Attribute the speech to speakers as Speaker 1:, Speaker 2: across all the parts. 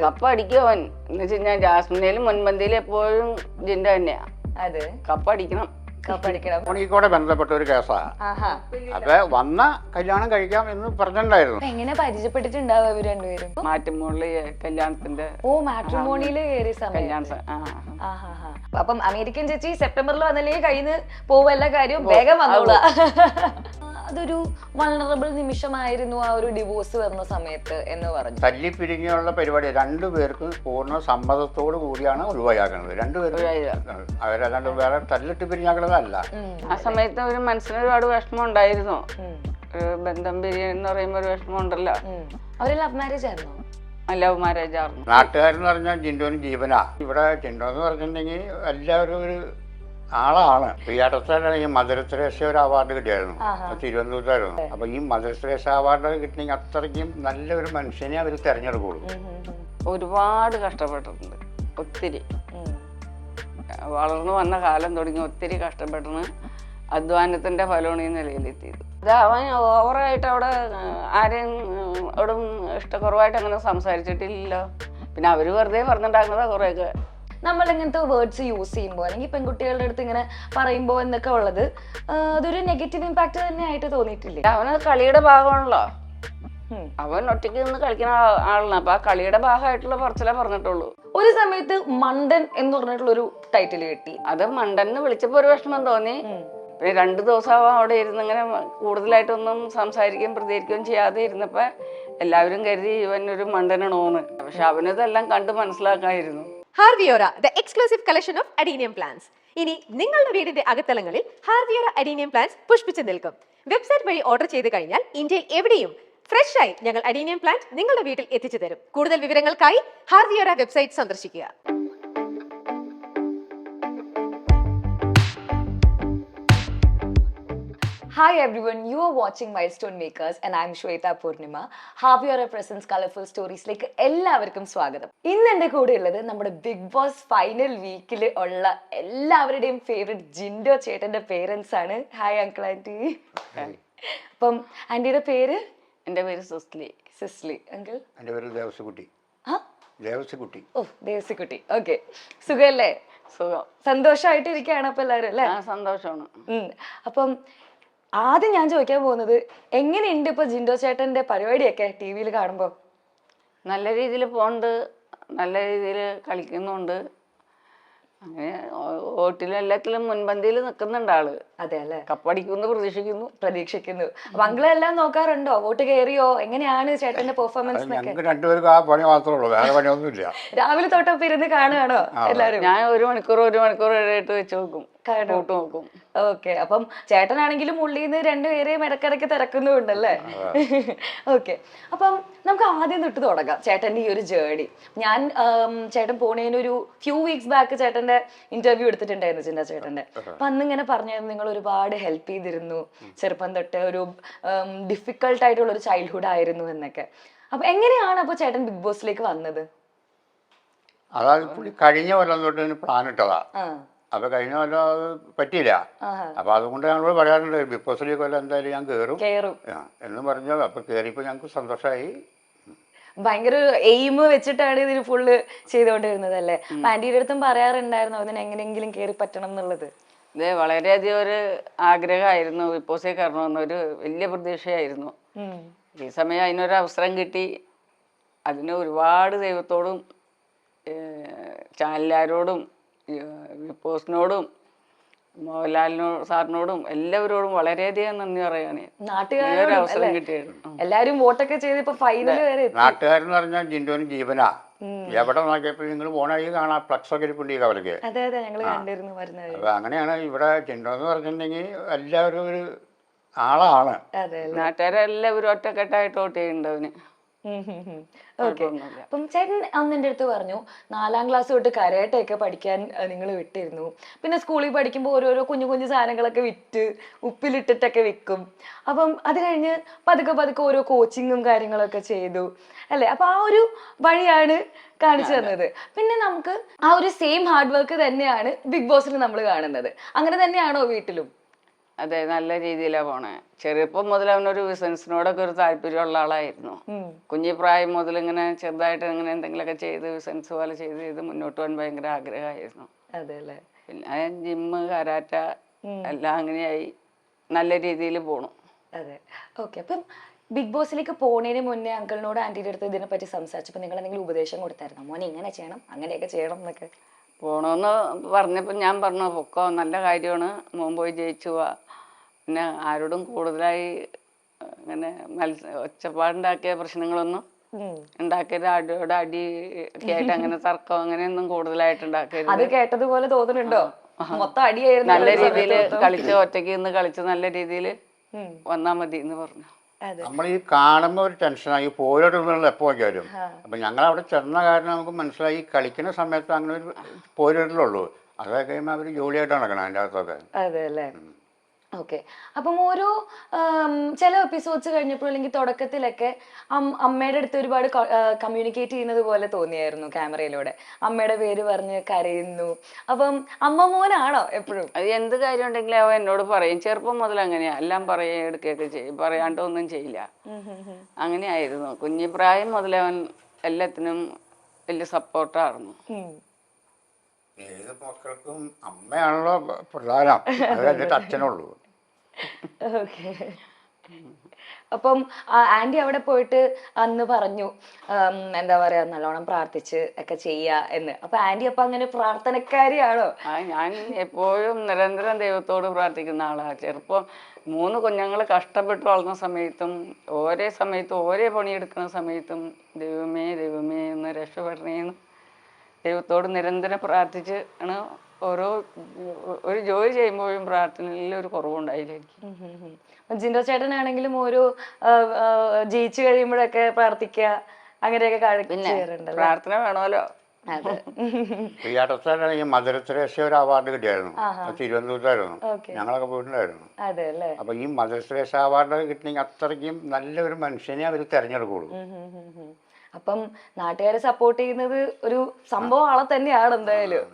Speaker 1: കപ്പ അടിക്കുവൻ എന്ന് വെച്ച് കഴിഞ്ഞാൽ ജാസ്മിനേലും മുൻപന്തിയിൽ എപ്പോഴും ജിന്റെ തന്നെയാ.
Speaker 2: അതെ,
Speaker 1: കപ്പ അടിക്കണം.
Speaker 3: ഫോണിക്കൂടെ ബന്ധപ്പെട്ട ഒരു കേസാണ്. അപ്പൊ വന്ന കല്യാണം കഴിക്കാം എന്ന് പറഞ്ഞിട്ടുണ്ടായിരുന്നു.
Speaker 2: എങ്ങനെ പരിചയപ്പെട്ടിട്ടുണ്ടാവും ഇവർ രണ്ടുപേരും?
Speaker 1: മാട്രിമോണിയില് കല്യാണത്തിന്റെ
Speaker 2: മാട്രിമോണിയില് കയറിയ സമയം.
Speaker 1: കല്യാണം.
Speaker 2: അപ്പം അമേരിക്കൻ ചേച്ചി സെപ്റ്റംബറിൽ വന്നില്ലെങ്കിൽ കയ്യിന്ന് പോവുക എല്ലാ കാര്യവും വേഗം വന്നോളൂ. അതൊരു വൾണറബിൾ നിമിഷമായിരുന്നു ആ ഒരു ഡിവോഴ്സ് വരുന്ന സമയത്ത് എന്ന് പറഞ്ഞു.
Speaker 3: തല്ലിപ്പിരിഞ്ഞുള്ള പരിപാടി രണ്ടുപേർക്കും പൂർണ്ണ സമ്മതത്തോടു കൂടിയാണ് ഒഴിവാക്കുന്നത്. രണ്ടുപേരും അവരല്ലാണ്ട് വേറെ തല്ലിട്ട് പിരിഞ്ഞാക്കുന്നതല്ല.
Speaker 1: ആ സമയത്ത് ഒരു മനസ്സിന് ഒരുപാട് വിഷമം ഉണ്ടായിരുന്നു. ബന്ധം പിരിയെന്ന് പറയുമ്പോ ഒരു വിഷമം ഉണ്ടല്ലോ.
Speaker 2: അവര് ലവ് മാരേജ് ആയിരുന്നു.
Speaker 1: ലവ് മാരേജ് ആയിരുന്നു.
Speaker 3: നാട്ടുകാരെന്ന് പറഞ്ഞാൽ ജിൻഡോന് ജീവനാ. ഇവിടെ ജിൻഡോ എന്ന് പറഞ്ഞിട്ടുണ്ടെങ്കിൽ എല്ലാവരും ഒരു ആളാണ്. ഈ അടുത്താണ് ഈ മദർ തെരേസ ഒരു അവാർഡ് കിട്ടിയായിരുന്നു, തിരുവനന്തപുരത്തായിരുന്നു. അപ്പൊ ഈ മദർ തെരേസ അവാർഡ് കിട്ടണമെങ്കിൽ അത്രയ്ക്കും നല്ലൊരു മനുഷ്യനെ അവർ തെരഞ്ഞെടുക്കുള്ളൂ.
Speaker 1: ഒരുപാട് കഷ്ടപ്പെട്ടിട്ടുണ്ട്, ഒത്തിരി. വളർന്നു വന്ന കാലം തുടങ്ങി ഒത്തിരി കഷ്ടപ്പെട്ടാണ് അധ്വാനത്തിന്റെ ഫലമാണ് ഈ നിലയിലെത്തിയത്. അത് അവൻ ഓവറായിട്ട് അവിടെ ആരെയും അവിടെ ഇഷ്ടക്കുറവായിട്ട് അങ്ങനെ സംസാരിച്ചിട്ടില്ലല്ലോ. പിന്നെ അവര് വെറുതെ പറഞ്ഞിട്ടുണ്ടാക്കുന്നതാ കുറെയൊക്കെ.
Speaker 2: നമ്മൾ ഇങ്ങനത്തെ വേർഡ്സ് യൂസ് ചെയ്യുമ്പോൾ അല്ലെങ്കിൽ പെൺകുട്ടികളുടെ അടുത്ത് ഇങ്ങനെ പറയുമ്പോൾ എന്നൊക്കെ ഉള്ളത് അതൊരു നെഗറ്റീവ് ഇമ്പാക്ട് തന്നെ ആയിട്ട് തോന്നിയിട്ടില്ലേ?
Speaker 1: അവന് കളിയുടെ ഭാഗമാണല്ലോ. അവൻ ഒറ്റയ്ക്ക് നിന്ന് കളിക്കുന്ന ആളാണ്. അപ്പൊ ആ കളിയുടെ ഭാഗമായിട്ടുള്ള പറച്ചിലേ പറഞ്ഞിട്ടുള്ളൂ.
Speaker 2: ഒരു സമയത്ത് മണ്ടൻ എന്ന് പറഞ്ഞിട്ടുള്ള ഒരു ടൈറ്റിൽ കിട്ടി.
Speaker 1: അത് മണ്ടൻ വിളിച്ചപ്പോ ഒരു വിഷമം തോന്നി. പിന്നെ 2 ദിവസം അവിടെ ഇരുന്ന് ഇങ്ങനെ കൂടുതലായിട്ടൊന്നും സംസാരിക്കുകയും പ്രതികരിക്കുകയും ചെയ്യാതെ ഇരുന്നപ്പോ എല്ലാവരും കരുതി ഇവൻ ഒരു മണ്ടനാണോന്ന്. പക്ഷെ അവനിതെല്ലാം കണ്ട് മനസ്സിലാക്കായിരുന്നു.
Speaker 4: ഹാർവിയോറ, the exclusive collection of adenium plants. ഇനി നിങ്ങളുടെ വീടിന്റെ അകത്തളങ്ങളിൽ ഹാർവിയോറ അഡീനിയം പ്ലാന്റ്സ് പുഷ്പിച്ചു നിൽക്കും. വെബ്സൈറ്റ് വഴി ഓർഡർ ചെയ്ത് കഴിഞ്ഞാൽ ഇന്ത്യയിൽ എവിടെയും ഫ്രഷ് ആയി ഞങ്ങൾ അഡീനിയം പ്ലാന്റ് നിങ്ങളുടെ വീട്ടിൽ എത്തിച്ചു തരും. കൂടുതൽ വിവരങ്ങൾക്കായി ഹാർവിയോറ വെബ്സൈറ്റ് സന്ദർശിക്കുക.
Speaker 2: Hi everyone, you are watching Milestone Makers and I am Shweta Purnima. Harviora Presents Colorful Stories ലേക്ക് എല്ലാവർക്കും സ്വാഗതം. ഇന്ന് എൻ്റെ കൂടെ ഉള്ളത് നമ്മുടെ ബിഗ് ബോസ് ഫൈനൽ വീക്കിൽ ഉള്ള എല്ലാവരുടെയും ഫേവറേറ്റ് ജിൻഡോ ചേട്ടന്റെ പേരൻസ് ആണ്. Hi uncle aunty. അപ്പം ആന്റിയുടെ പേര്?
Speaker 1: എൻ്റെ പേര് സിസ്ലി.
Speaker 2: സിസ്ലി. അങ്കിൾ?
Speaker 3: എൻ്റെ പേര് ദേവസ്കുട്ടി. ദേവസ്കുട്ടി.
Speaker 2: ഓ, ദേവസ്കുട്ടി. ഓക്കെ, സുഖല്ലേ?
Speaker 1: സുഖം.
Speaker 2: സന്തോഷമായിട്ട് ഇരിക്കുകയാണ് അപ്പൊ എല്ലാവരും അല്ലേ?
Speaker 1: സന്തോഷമാണ്.
Speaker 2: അപ്പം ആദ്യം ഞാൻ ചോദിക്കാൻ പോകുന്നത്, എങ്ങനെയുണ്ട് ഇപ്പൊ ജിൻഡോ ചേട്ടന്റെ പരിപാടിയൊക്കെ ടി വിയിൽ കാണുമ്പോ?
Speaker 1: നല്ല രീതിയിൽ പോകുന്നുണ്ട്, നല്ല രീതിയിൽ കളിക്കുന്നുണ്ട്. അങ്ങനെ വോട്ടിലും എല്ലാത്തിലും മുൻപന്തിയിൽ നിൽക്കുന്നുണ്ട് ആള്.
Speaker 2: അതെ അല്ലെ?
Speaker 1: കപ്പടിക്കുമെന്ന് പ്രതീക്ഷിക്കുന്നു.
Speaker 2: അപ്പൊ അങ്കിളെല്ലാം നോക്കാറുണ്ടോ? വോട്ട് കയറിയോ? എങ്ങനെയാണ് ചേട്ടന്റെ പെർഫോമൻസ്?
Speaker 3: ഞങ്ങൾക്ക് രണ്ടുപേർക്ക് ആ പണി മാത്രമേ ഉള്ളൂ, വേറെ പണിയൊന്നുമില്ല.
Speaker 2: രാവിലെ തൊട്ടപ്പം ഇരുന്ന് കാണുകയാണോ എല്ലാരും?
Speaker 1: ഞാൻ ഒരു മണിക്കൂർ ഇടയിട്ട് വെച്ച് നോക്കും, വോട്ട് നോക്കും.
Speaker 2: ഓക്കെ, അപ്പം ചേട്ടനാണെങ്കിലും ഉള്ളിന്ന് രണ്ടുപേരെയും ഇടക്കിടക്ക് തിരക്കുന്നുണ്ടല്ലേ? ഓക്കെ, അപ്പം നമുക്ക് ആദ്യം തൊട്ട് തുടങ്ങാം ചേട്ടന്റെ ഈ ഒരു ജേർണി. ഞാൻ ചേട്ടൻ പോണേന് ഒരു ഫ്യൂ വീക്സ് ബാക്ക് ചേട്ടന്റെ ഇന്റർവ്യൂ എടുത്തിട്ടുണ്ടായിരുന്നു ജിൻഡോ ചേട്ടന്റെ. അപ്പൊ അന്ന് ഇങ്ങനെ പറഞ്ഞായിരുന്നു നിങ്ങൾ ഒരുപാട് ഹെൽപ്പ് ചെയ്തിരുന്നു, ചെറുപ്പം തൊട്ട് ഒരു ഡിഫിക്കൾട്ട് ആയിട്ടുള്ള ഒരു ചൈൽഡ്ഹുഡ് ആയിരുന്നു എന്നൊക്കെ. അപ്പൊ എങ്ങനെയാണ് അപ്പൊ ചേട്ടൻ ബിഗ് ബോസിലേക്ക് വന്നത്?
Speaker 3: അതായത് കഴിഞ്ഞ കൊല്ലം തൊട്ട് പ്ലാൻ ഇട്ടതാ. അപ്പൊ കഴിഞ്ഞ കൊല്ലം അത് പറ്റിയില്ല. അപ്പൊ അതുകൊണ്ട് ഞങ്ങൾ പറയാറുണ്ട് ബിഗ് ബോസിലേക്ക് കൊല്ലം എന്തായാലും ഞാൻ കയറും എന്ന് പറഞ്ഞത്. അപ്പൊ കയറിയപ്പോ ഞങ്ങൾക്ക് സന്തോഷമായി.
Speaker 2: ഭയങ്കര എയിം വെച്ചിട്ടാണ് ഇതിന് ഫുള്ള് ചെയ്തുകൊണ്ടിരുന്നത് അല്ലേ? ആന്റിയുടെ അടുത്തും പറയാറുണ്ടായിരുന്നു അതിന് എങ്ങനെയെങ്കിലും കയറി പറ്റണം എന്നുള്ളത്?
Speaker 1: ഇത് വളരെയധികം ഒരു ആഗ്രഹമായിരുന്നു, ബിഗ് ബോസിൽ കയറണമെന്നൊരു വലിയ പ്രതീക്ഷയായിരുന്നു. ഈ സമയം അതിനൊരു അവസരം കിട്ടി. അതിന് ഒരുപാട് ദൈവത്തോടും ചാനലുകാരോടും ബിഗ് ബോസിനോടും മോഹൻലാലിനോടും എല്ലാവരോടും വളരെയധികം നന്ദി പറയാണ്. അവസരം കിട്ടിയായിരുന്നു.
Speaker 2: എല്ലാരും വോട്ടൊക്കെ ചെയ്ത് ഇപ്പൊ ഫൈനൽ വരെ.
Speaker 3: നാട്ടുകാരെന്ന് പറഞ്ഞാൽ ജിൻഡോന് ജീവനാ. എവിടെ നോക്കിയപ്പോ നിങ്ങൾ പോണ കാണാം ഫ്ലക്സ് ഒക്കെ ഇരിപ്പുണ്ട് ഈ കവലക്ക്.
Speaker 2: അതെ അതെ, ഞങ്ങൾ കണ്ടിരുന്നു വരുന്നത്.
Speaker 3: അപ്പൊ അങ്ങനെയാണ് ഇവിടെ ജിൻഡോ എന്ന് പറഞ്ഞിട്ടുണ്ടെങ്കിൽ എല്ലാവരും ഒരു ആളാണ്.
Speaker 1: നാട്ടുകാരെല്ലാവരും ഒറ്റക്കെട്ടായിട്ട് വോട്ട് ചെയ്യുന്നുണ്ട് അവന്.
Speaker 2: ഓക്കെ, അപ്പം ചേട്ടൻ അന്ന് എൻ്റെ അടുത്ത് പറഞ്ഞു 4ാം ക്ലാസ് തൊട്ട് കരാട്ടെയൊക്കെ പഠിക്കാൻ നിങ്ങൾ വിട്ടിരുന്നു. പിന്നെ സ്കൂളിൽ പഠിക്കുമ്പോൾ ഓരോരോ കുഞ്ഞു കുഞ്ഞു സാധനങ്ങളൊക്കെ വിറ്റ് ഉപ്പിലിട്ടിട്ടൊക്കെ വിൽക്കും. അപ്പം അത് കഴിഞ്ഞ് പതുക്കെ ഓരോ കോച്ചിങ്ങും കാര്യങ്ങളൊക്കെ ചെയ്തു അല്ലേ? അപ്പൊ ആ ഒരു വഴിയാണ് കാണിച്ചു തന്നത്. പിന്നെ നമുക്ക് ആ ഒരു സെയിം ഹാർഡ് വർക്ക് തന്നെയാണ് ബിഗ് ബോസിൽ നമ്മൾ കാണുന്നത്. അങ്ങനെ തന്നെയാണോ വീട്ടിലും?
Speaker 1: അതെ, നല്ല രീതിയിലാണ് പോണേ. ചെറുപ്പം മുതൽ അവനൊരു ബിസിനസ്സിനോടൊക്കെ ഒരു താല്പര്യമുള്ള ആളായിരുന്നു. കുഞ്ഞിപ്രായം മുതൽ ഇങ്ങനെ ചെറുതായിട്ട് ഇങ്ങനെ എന്തെങ്കിലുമൊക്കെ ചെയ്ത് ബിസിനസ് പോലെ ചെയ്ത് മുന്നോട്ട് പോകാൻ ഭയങ്കര ആഗ്രഹമായിരുന്നു.
Speaker 2: അതെല്ലേ.
Speaker 1: പിന്നെ ജിമ്മ്, കരാറ്റ എല്ലാം അങ്ങനെയായി നല്ല രീതിയിൽ പോണു.
Speaker 2: അതെ, ഓക്കെ. അപ്പം ബിഗ് ബോസിലേക്ക് പോണതിന് മുന്നേ അങ്കിളിനോട് ആന്റിയുടെ അടുത്ത് ഇതിനെ പറ്റി സംസാരിച്ചപ്പോൾ നിങ്ങൾ എന്തെങ്കിലും ഉപദേശം കൊടുത്തായിരുന്നു? മോനെ ഇങ്ങനെ ചെയ്യണം, അങ്ങനെയൊക്കെ ചെയ്യണം എന്നൊക്കെ?
Speaker 1: പോണമെന്ന് പറഞ്ഞപ്പോൾ ഞാൻ പറഞ്ഞു, പൊക്കോ, നല്ല കാര്യമാണ്, മോൻ പോയി ജയിച്ചു പോവാ. പിന്നെ ആരോടും കൂടുതലായി ഇങ്ങനെ ഒച്ചപ്പാടുണ്ടാക്കിയ പ്രശ്നങ്ങളൊന്നും ഉണ്ടാക്കരുത്, അടിയോട് അടി ഒക്കെ ആയിട്ട് അങ്ങനെ തർക്കം അങ്ങനെയൊന്നും കൂടുതലായിട്ട് ഉണ്ടാക്കരുത്.
Speaker 2: അത് കേട്ടതുപോലെ തോന്നുന്നുണ്ടോ? മൊത്തം അടിയായിരുന്നു.
Speaker 1: നല്ല രീതിയിൽ കളിച്ച് ഒറ്റയ്ക്ക് നിന്ന് കളിച്ച് നല്ല രീതിയിൽ വന്നാൽ മതി എന്ന് പറഞ്ഞു.
Speaker 3: നമ്മൾ ഈ കാണുമ്പോൾ ഒരു ടെൻഷനായി പോരിടുന്നുള്ള എപ്പോൾ നോക്കിയാലും. അപ്പം ഞങ്ങൾ അവിടെ ചെന്ന കാരണം നമുക്ക് മനസ്സിലായി കളിക്കുന്ന സമയത്ത് അങ്ങനെ ഒരു പോരിടലുള്ളൂ. അതൊക്കെ കഴിയുമ്പോൾ അവർ ജോലിയായിട്ട് നടക്കണം അതിൻ്റെ അകത്തൊക്കെ.
Speaker 2: അതെ അല്ലേ. ഓക്കെ. അപ്പം ഓരോ ചില എപ്പിസോഡ്സ് കഴിഞ്ഞപ്പോൾ അല്ലെങ്കിൽ തുടക്കത്തിലൊക്കെ അമ്മയുടെ അടുത്ത് ഒരുപാട് കമ്മ്യൂണിക്കേറ്റ് ചെയ്യുന്നത് പോലെ തോന്നിയായിരുന്നു ക്യാമറയിലൂടെ. അമ്മയുടെ പേര് പറഞ്ഞ് കരയുന്നു. അപ്പം അമ്മ മോനാണോ എപ്പോഴും?
Speaker 1: അത് എന്ത് കാര്യം ഉണ്ടെങ്കിലും അവൻ എന്നോട് പറയും. ചെറുപ്പം മുതൽ അങ്ങനെയാ, എല്ലാം പറയുക എടുക്കുകയൊക്കെ ചെയ്യും, പറയാണ്ട് ഒന്നും ചെയ്യില്ല. അങ്ങനെയായിരുന്നു. കുഞ്ഞിപ്രായം മുതൽ അവൻ എല്ലാത്തിനും വലിയ സപ്പോർട്ടായിരുന്നു.
Speaker 3: ഏത് മക്കൾക്കും അമ്മയാണല്ലോ പ്രധാനം, അത് എന്നിട്ട് അച്ഛനുള്ളൂ.
Speaker 2: ഓക്കെ. അപ്പം ആന്റി അവിടെ പോയിട്ട് അന്ന് പറഞ്ഞു എന്താ പറയാ, നല്ലോണം പ്രാർത്ഥിച്ച് ഒക്കെ ചെയ്യാ എന്ന്. അപ്പൊ ആന്റി അപ്പൊ അങ്ങനെ പ്രാർത്ഥനക്കാരിയാണോ?
Speaker 1: ഞാൻ എപ്പോഴും നിരന്തരം ദൈവത്തോട് പ്രാർത്ഥിക്കുന്ന ആളാണ്. ചെറുപ്പം 3 കുഞ്ഞുങ്ങൾ കഷ്ടപ്പെട്ട് വളർന്ന സമയത്തും ഓരോ സമയത്തും ഓരോ പണിയെടുക്കുന്ന സമയത്തും ദൈവമേ ദൈവമേ എന്ന് രക്ഷപ്പെടണേന്ന് ദൈവത്തോട് നിരന്തരം പ്രാർത്ഥിച്ച് ആണ് ഒരു ജോലി ചെയ്യുമ്പോഴും പ്രാർത്ഥനയിൽ ഒരു കുറവുണ്ടായില്ല എനിക്ക്.
Speaker 2: ജിൻഡോ ചേട്ടനാണെങ്കിലും ഓരോ ജയിച്ചു കഴിയുമ്പോഴൊക്കെ പ്രാർത്ഥിക്കുക അങ്ങനെയൊക്കെ
Speaker 1: പിന്നെ പ്രാർത്ഥന വേണമല്ലോ.
Speaker 3: ഈ അടുത്താണ് ഈ മദർ തെരേസ ഒരു അവാർഡ് കിട്ടിയായിരുന്നു. തിരുവനന്തപുരത്തായിരുന്നു, ഞങ്ങളൊക്കെ പോയിട്ടുണ്ടായിരുന്നു. അപ്പൊ ഈ മദർ തെരേസ അവാർഡ് കിട്ടണമെങ്കിൽ അത്രയ്ക്കും നല്ലൊരു മനുഷ്യനെ അവർ തെരഞ്ഞെടുക്കുള്ളൂ.
Speaker 2: അപ്പം നാട്ടുകാരെ സപ്പോർട്ട് ചെയ്യുന്നത് ഒരു സംഭവം ആളെ തന്നെയാണ് എന്തായാലും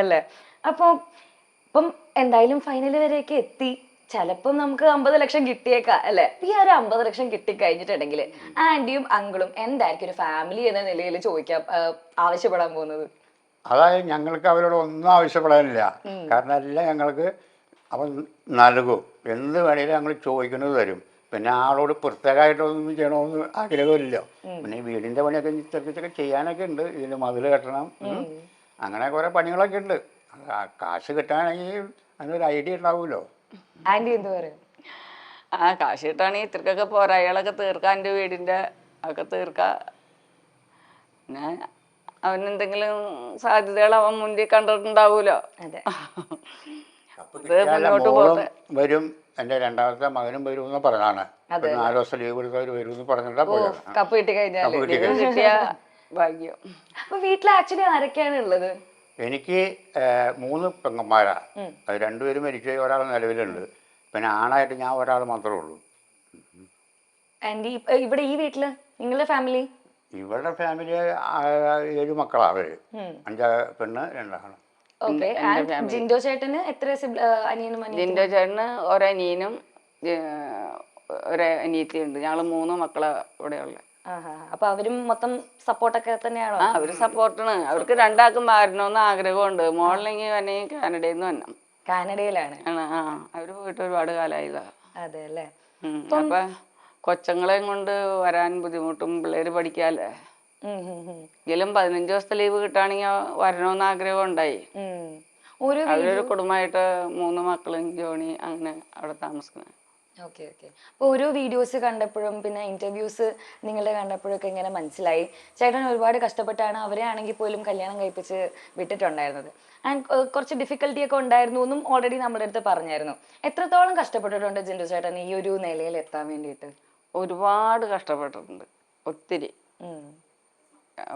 Speaker 2: അല്ലേ. അപ്പം ഇപ്പം എന്തായാലും ഫൈനൽ വരെയൊക്കെ എത്തി. ചിലപ്പം നമുക്ക് 50 ലക്ഷം കിട്ടിയേക്കാം അല്ലെ. ഈ ഒരു 50 ലക്ഷം കിട്ടിക്കഴിഞ്ഞിട്ടുണ്ടെങ്കിൽ ആന്റിയും അങ്കിളും എന്തായിരിക്കും ഒരു ഫാമിലി എന്ന നിലയിൽ ചോദിക്കാൻ ആവശ്യപ്പെടാൻ പോകുന്നത്?
Speaker 3: അതായത് ഞങ്ങൾക്ക് അവരോട് ഒന്നും ആവശ്യപ്പെടാനില്ല. കാരണം എല്ലാം ഞങ്ങൾക്ക് അവൻ നൽകും. എന്ത് വേണേലും ഞങ്ങൾ ചോദിക്കുന്നത് തരും. പിന്നെ ആളോട് പ്രത്യേകമായിട്ടൊന്നും ചെയ്യണമെന്ന് ആഗ്രഹമില്ല. പിന്നെ വീടിൻ്റെ പണിയൊക്കെ ചെറുതൊക്കെ ചെയ്യാനൊക്കെ ഉണ്ട്. ഇതിന് മതിൽ കെട്ടണം, അങ്ങനെ കുറേ പണികളൊക്കെ ഉണ്ട്. കാശ് കിട്ടാണെങ്കിൽ അതിനൊരു ഐഡിയ ഉണ്ടാവുമല്ലോ.
Speaker 2: ആന്റി എന്ത് പറയും?
Speaker 1: കാശ് കിട്ടാണെങ്കിൽ ഇത്രക്കൊക്കെ പോരാളികളൊക്കെ തീർക്കാം, എൻ്റെ വീടിൻ്റെ ഒക്കെ തീർക്കാം. പിന്നെ അവനെന്തെങ്കിലും സാധ്യതകൾ അവൻ മുന്നിൽ കണ്ടിട്ടുണ്ടാവൂലോ.
Speaker 3: വരും, എൻ്റെ രണ്ടാമത്തെ മകനും വരും എന്ന് പറഞ്ഞാണ്. 4 ദിവസം ലീവ് എടുത്തവർ വരും എന്ന് പറഞ്ഞിട്ടാ പോയത്.
Speaker 2: കപ്പ് കിട്ടി കഴിഞ്ഞാൽ
Speaker 1: കിട്ടിയ ഭാഗ്യം.
Speaker 2: അപ്പൊ വീട്ടിൽ ആക്ച്വലി ആരൊക്കെയാണ് ഉള്ളത്?
Speaker 3: എനിക്ക് 3 പെങ്ങന്മാരാ. അത് 2 പേരും മരിച്ചു, ഒരാൾ നിലവിലുണ്ട്. പിന്നെ ആണായിട്ട് ഞാൻ ഒരാൾ മാത്രമേ ഉള്ളൂ.
Speaker 2: ആന്റി ഇവിടെ ഈ വീട്ടില് നിങ്ങളുടെ ഫാമിലി?
Speaker 3: ഇവരുടെ ഫാമിലി 7 മക്കളാണ് അവര്. 5 പെണ്ണ് 2 ആണ്.
Speaker 2: ജിൻഡോ ചേട്ടന് എത്ര അനിയനും?
Speaker 1: ജിൻഡോ ചേട്ടന് ഒരനിയനും ഒരനിയത്തിയുണ്ട്. ഞങ്ങള് 3 മക്കളാ ഇവിടെ ഉള്ളത്.
Speaker 2: അപ്പൊ അവരും മൊത്തം സപ്പോർട്ടൊക്കെ തന്നെയാണോ?
Speaker 1: അവര് സപ്പോർട്ടാണ്. അവർക്ക് 2 ആൾക്കും മാറണമെന്ന് ആഗ്രഹമുണ്ട്. മോളിലെങ്കിൽ തന്നെ കാനഡയിൽ നിന്ന് വരണം.
Speaker 2: കാനഡയിലാണ്?
Speaker 1: അവര് പോയിട്ട് ഒരുപാട് കാലമായില്ല.
Speaker 2: അതെ അല്ലേ.
Speaker 1: അപ്പൊ കൊച്ചങ്ങളെയും കൊണ്ട് വരാൻ ബുദ്ധിമുട്ടും, പിള്ളേര് പഠിക്കാല്ലേ. എങ്കിലും 15 ദിവസത്തെ ലീവ് കിട്ടുകയാണെങ്കിൽ വരണമെന്ന് ആഗ്രഹം ഉണ്ടായി. അവരൊരു കുടുംബമായിട്ട് 3 മക്കളും ജോണി അങ്ങനെ അവിടെ താമസിക്കുന്നത്.
Speaker 2: Okay okay. അപ്പോൾ ഓരോ വീഡിയോസ് കണ്ടപ്പോഴും പിന്നെ ഇന്റർവ്യൂസ് നിങ്ങളുടെ കണ്ടപ്പോഴൊക്കെ ഇങ്ങനെ മനസ്സിലായി ചേട്ടൻ ഒരുപാട് കഷ്ടപ്പെട്ടാണ് അവരെ ആണെങ്കിൽ പോലും കല്യാണം കഴിപ്പിച്ച് വിട്ടിട്ടുണ്ടായിരുന്നത്. ആൻഡ് കുറച്ച് ഡിഫിക്കൽട്ടി ഒക്കെ ഉണ്ടായിരുന്നു എന്നും ഓൾറെഡി നമ്മുടെ അടുത്ത് പറഞ്ഞായിരുന്നു. എത്രത്തോളം കഷ്ടപ്പെട്ടിട്ടുണ്ട് ജിൻഡോ ചേട്ടൻ ഈ ഒരു നിലയിൽ എത്താൻ വേണ്ടിയിട്ട്?
Speaker 1: ഒരുപാട് കഷ്ടപ്പെട്ടിട്ടുണ്ട്, ഒത്തിരി.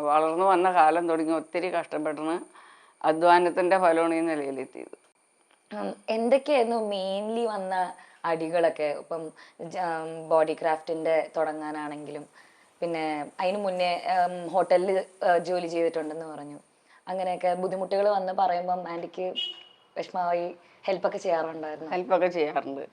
Speaker 1: വളർന്നു വന്ന കാലം തുടങ്ങി ഒത്തിരി കഷ്ടപ്പെട്ടാണ് അധ്വാനത്തിന്റെ ഫലമാണ് ഈ നിലയിലെത്തിയത്.
Speaker 2: എന്തൊക്കെയായിരുന്നു മെയിൻലി വന്ന അടികളൊക്കെ? ഇപ്പം ബോഡി ക്രാഫ്റ്റിന്റെ തുടങ്ങാനാണെങ്കിലും പിന്നെ അതിന് മുന്നേ ഹോട്ടലിൽ ജോലി ചെയ്തിട്ടുണ്ടെന്ന് പറഞ്ഞു. അങ്ങനെയൊക്കെ ബുദ്ധിമുട്ടുകൾ വന്ന് പറയുമ്പം ആൻറ്റിക്ക് വിഷമമായി ഹെൽപ്പൊക്കെ ചെയ്യാറുണ്ടായിരുന്നു.
Speaker 1: ഹെൽപ്പൊക്കെ ചെയ്യാറുണ്ട്.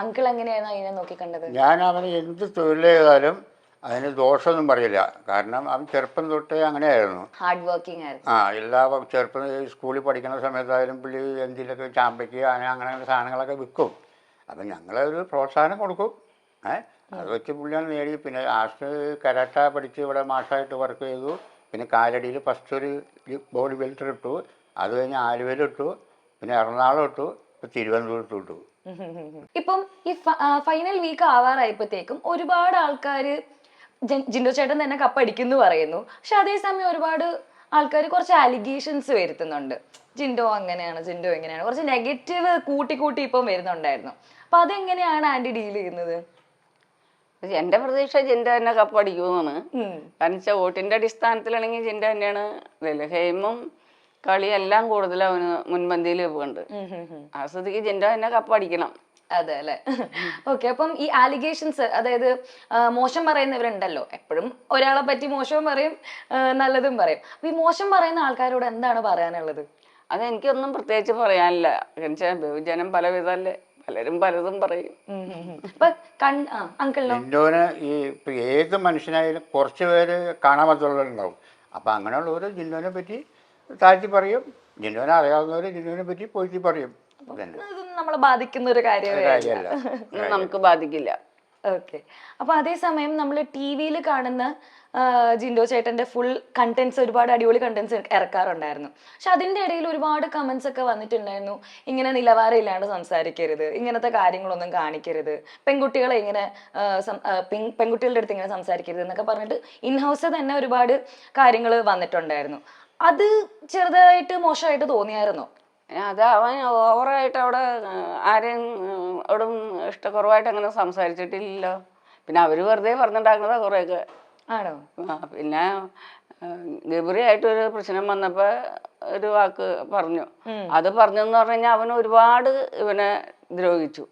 Speaker 2: അങ്കിൾ എങ്ങനെയായിരുന്നു അതിനെ നോക്കി കണ്ടത്?
Speaker 3: ഞാൻ അവന് എന്ത് തൊഴിൽ ചെയ്താലും അതിന് ദോഷമൊന്നും പറയില്ല. കാരണം അവൻ ചെറുപ്പം തൊട്ടേ അങ്ങനെയായിരുന്നു.
Speaker 2: ഹാർഡ് വർക്കിംഗ് ആയിരുന്നു.
Speaker 3: എല്ലാ ചെറുപ്പം സ്കൂളിൽ പഠിക്കുന്ന സമയത്തായാലും പുള്ളി എന്തെങ്കിലുമൊക്കെ ചാമ്പയ്ക്ക് അങ്ങനെ സാധനങ്ങളൊക്കെ വിൽക്കും. അപ്പം ഞങ്ങളൊരു പ്രോത്സാഹനം കൊടുക്കും. അത് വെച്ച് പുള്ളിയാണ് നേടി. പിന്നെ ലാസ്റ്റ് കരാട്ട പഠിച്ച് ഇവിടെ മാഷായിട്ട് വർക്ക് ചെയ്തു. പിന്നെ കാലടിയിൽ ഫസ്റ്റ് ഒരു ബോഡി ബെൽറ്റ് ഇട്ടു. അത് കഴിഞ്ഞ് ആലുവയിലിട്ടു. പിന്നെ എറണാകുളം ഇട്ടു. ഇപ്പം തിരുവനന്തപുരത്ത് ഇട്ടു.
Speaker 2: ഇപ്പം ഈ ഫൈനൽ വീക്ക് ആവാറായപ്പോഴത്തേക്കും ഒരുപാട് ആൾക്കാർ ജിൻഡോ ചേട്ടൻ തന്നെ കപ്പടിക്കുന്നു പറയുന്നു. പക്ഷെ അതേസമയം ഒരുപാട് ആൾക്കാർ കുറച്ച് അലിഗേഷൻസ് വരുത്തുന്നുണ്ട്. ജിൻഡോ അങ്ങനെയാണ്, ജിൻഡോ എങ്ങനെയാണ്, കുറച്ച് നെഗറ്റീവ് കൂട്ടി ഇപ്പം വരുന്നുണ്ടായിരുന്നു. അപ്പൊ അതെങ്ങനെയാണ് ആന്റി ഡീൽ ചെയ്യുന്നത്?
Speaker 1: എന്റെ പ്രതീക്ഷ ജിൻഡോ തന്നെ കപ്പടിക്കുമെന്നാണ്. കാരണം വെച്ചാൽ വോട്ടിന്റെ അടിസ്ഥാനത്തിലാണെങ്കിൽ ജിൻഡോ തന്നെയാണ് ഇതില്. ഹെയിമും കളിയെല്ലാം കൂടുതൽ അവന് മുൻപന്തിയിൽ ഉണ്ട്. ആ സ്ഥിതിക്ക് ജിൻഡോ തന്നെ കപ്പടിക്കണം.
Speaker 2: അതെ അല്ലെ? ഓക്കെ. അപ്പം ഈ ആലിഗേഷൻസ്, അതായത് മോശം പറയുന്നവരുണ്ടല്ലോ, എപ്പോഴും ഒരാളെ പറ്റി മോശവും പറയും നല്ലതും പറയും. അപ്പൊ ഈ മോശം പറയുന്ന ആൾക്കാരോട് എന്താണ് പറയാനുള്ളത്?
Speaker 1: അതെനിക്കൊന്നും പ്രത്യേകിച്ച് പറയാനില്ല. എന്നുവെച്ചാൽ ബഹുജനം പലവിധല്ലേ, പലരും പലതും പറയും.
Speaker 3: ജിൻഡോന് ഈ ഇപ്പം ഏത് മനുഷ്യനായാലും കുറച്ച് പേര് കാണാൻ പറ്റുള്ളവരുണ്ടാവും. അപ്പം അങ്ങനെയുള്ളവർ ജിൻഡോനെ പറ്റി താഴ്ത്തി പറയും. ജിൻഡോനെ അറിയാവുന്നവർ ജിൻഡോനെ പറ്റി പോയി പറയും.
Speaker 2: നമ്മളെ ബാധിക്കുന്ന ഒരു കാര്യമല്ല,
Speaker 1: നമുക്ക് ബാധിക്കില്ല.
Speaker 2: ഓക്കെ. അപ്പൊ അതേസമയം നമ്മൾ ടി വിയിൽ കാണുന്ന ജിൻഡോ ചേട്ടന്റെ ഫുൾ കണ്ടന്റ്സ്, ഒരുപാട് അടിപൊളി കണ്ടന്റ്സ് ഇറക്കാറുണ്ടായിരുന്നു. പക്ഷെ അതിന്റെ ഇടയിൽ ഒരുപാട് കമന്റ്സ് ഒക്കെ വന്നിട്ടുണ്ടായിരുന്നു. ഇങ്ങനെ നിലവാരമില്ലാണ്ട് സംസാരിക്കരുത്, ഇങ്ങനത്തെ കാര്യങ്ങളൊന്നും കാണിക്കരുത്, പെൺകുട്ടികളെ ഇങ്ങനെ പെൺകുട്ടികളുടെ അടുത്ത് ഇങ്ങനെ സംസാരിക്കരുത് എന്നൊക്കെ പറഞ്ഞിട്ട് ഇൻഹൗസ് തന്നെ ഒരുപാട് കാര്യങ്ങൾ വന്നിട്ടുണ്ടായിരുന്നു. അത് ചെറുതായിട്ട് മോശമായിട്ട് തോന്നിയായിരുന്നോ?
Speaker 1: അത് അവൻ ഓവറായിട്ട് അവിടെ ആരെയും അവിടും ഇഷ്ടക്കുറവായിട്ട് അങ്ങനെ സംസാരിച്ചിട്ടില്ലല്ലോ. പിന്നെ അവര് വെറുതെ പറഞ്ഞിട്ടുണ്ടാക്കുന്നതാ കുറേയൊക്കെ.
Speaker 2: ആണോ?
Speaker 1: പിന്നെ ഗബറിയായിട്ടൊരു പ്രശ്നം വന്നപ്പോ ഒരു വാക്ക് പറഞ്ഞു. അത് പറഞ്ഞെന്ന് പറഞ്ഞു കഴിഞ്ഞാൽ അവൻ ഒരുപാട് ഇവനെ ദ്രോഹിച്ചു.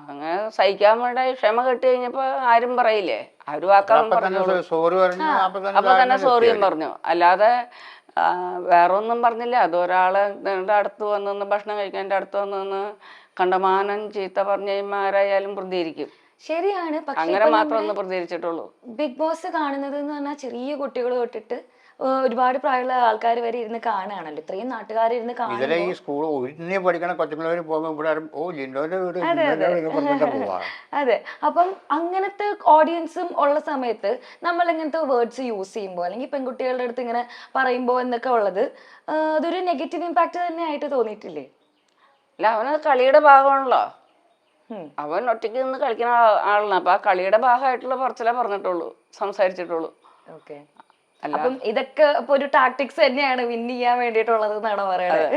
Speaker 1: അങ്ങനെ സഹിക്കാൻ വേണ്ട ക്ഷമ കെട്ടി കഴിഞ്ഞപ്പോ ആരും പറയില്ലേ, ആ ഒരു വാക്കവൻ പറഞ്ഞു. അപ്പൊ തന്നെ സോറിയും പറഞ്ഞു. അല്ലാതെ വേറെ ഒന്നും പറഞ്ഞില്ല. അത് ഒരാളെ അടുത്ത് വന്നു ഭക്ഷണം കഴിക്കാൻ അടുത്ത് വന്നു കണ്ടമാനം ചീത്ത പറഞ്ഞു കഴിയുമ്പോൾ ആരായാലും പ്രതികരിക്കും.
Speaker 2: ശരിയാണ്.
Speaker 1: അങ്ങനെ മാത്രം ഒന്ന് പ്രതികരിച്ചിട്ടുള്ളൂ.
Speaker 2: ബിഗ് ബോസ് കാണുന്നത് എന്ന് പറഞ്ഞാൽ ചെറിയ കുട്ടികൾ തൊട്ടിട്ട് ഒരുപാട് പ്രായമുള്ള ആൾക്കാർ വരെ ഇരുന്ന് കാണുകയാണല്ലോ. ഇത്രയും നാട്ടുകാരിരുന്ന്
Speaker 3: കാണുന്നത്. ഈ സ്കൂൾ പഠിക്കണ കൊച്ചുങ്ങളവർ പോകുമ്പോൾ
Speaker 2: അതെ. അപ്പം അങ്ങനത്തെ ഓഡിയൻസും ഉള്ള സമയത്ത് നമ്മൾ ഇങ്ങനത്തെ വേർഡ്സ് യൂസ് ചെയ്യുമ്പോൾ അല്ലെങ്കിൽ പെൺകുട്ടികളുടെ അടുത്ത് ഇങ്ങനെ പറയുമ്പോൾ എന്നൊക്കെ ഉള്ളത് അതൊരു നെഗറ്റീവ് ഇമ്പാക്ട് തന്നെ ആയിട്ട് തോന്നിയിട്ടില്ലേ?
Speaker 1: അല്ല, അവനത് കളിയുടെ ഭാഗമാണല്ലോ. അവൻ ഒറ്റയ്ക്ക് നിന്ന് കളിക്കുന്ന ആളാണ്. അപ്പൊ ആ കളിയുടെ ഭാഗമായിട്ടുള്ള പറച്ചിലേ പറഞ്ഞിട്ടുള്ളൂ, സംസാരിച്ചിട്ടുള്ളൂ.
Speaker 2: ഓക്കെ. അപ്പം ഇതൊക്കെ ഇപ്പൊ ഒരു ടാക്ടിക്സ് തന്നെയാണ് വിൻ ചെയ്യാൻ വേണ്ടിയിട്ടുള്ളത് എന്നാണ് പറയുന്നത്.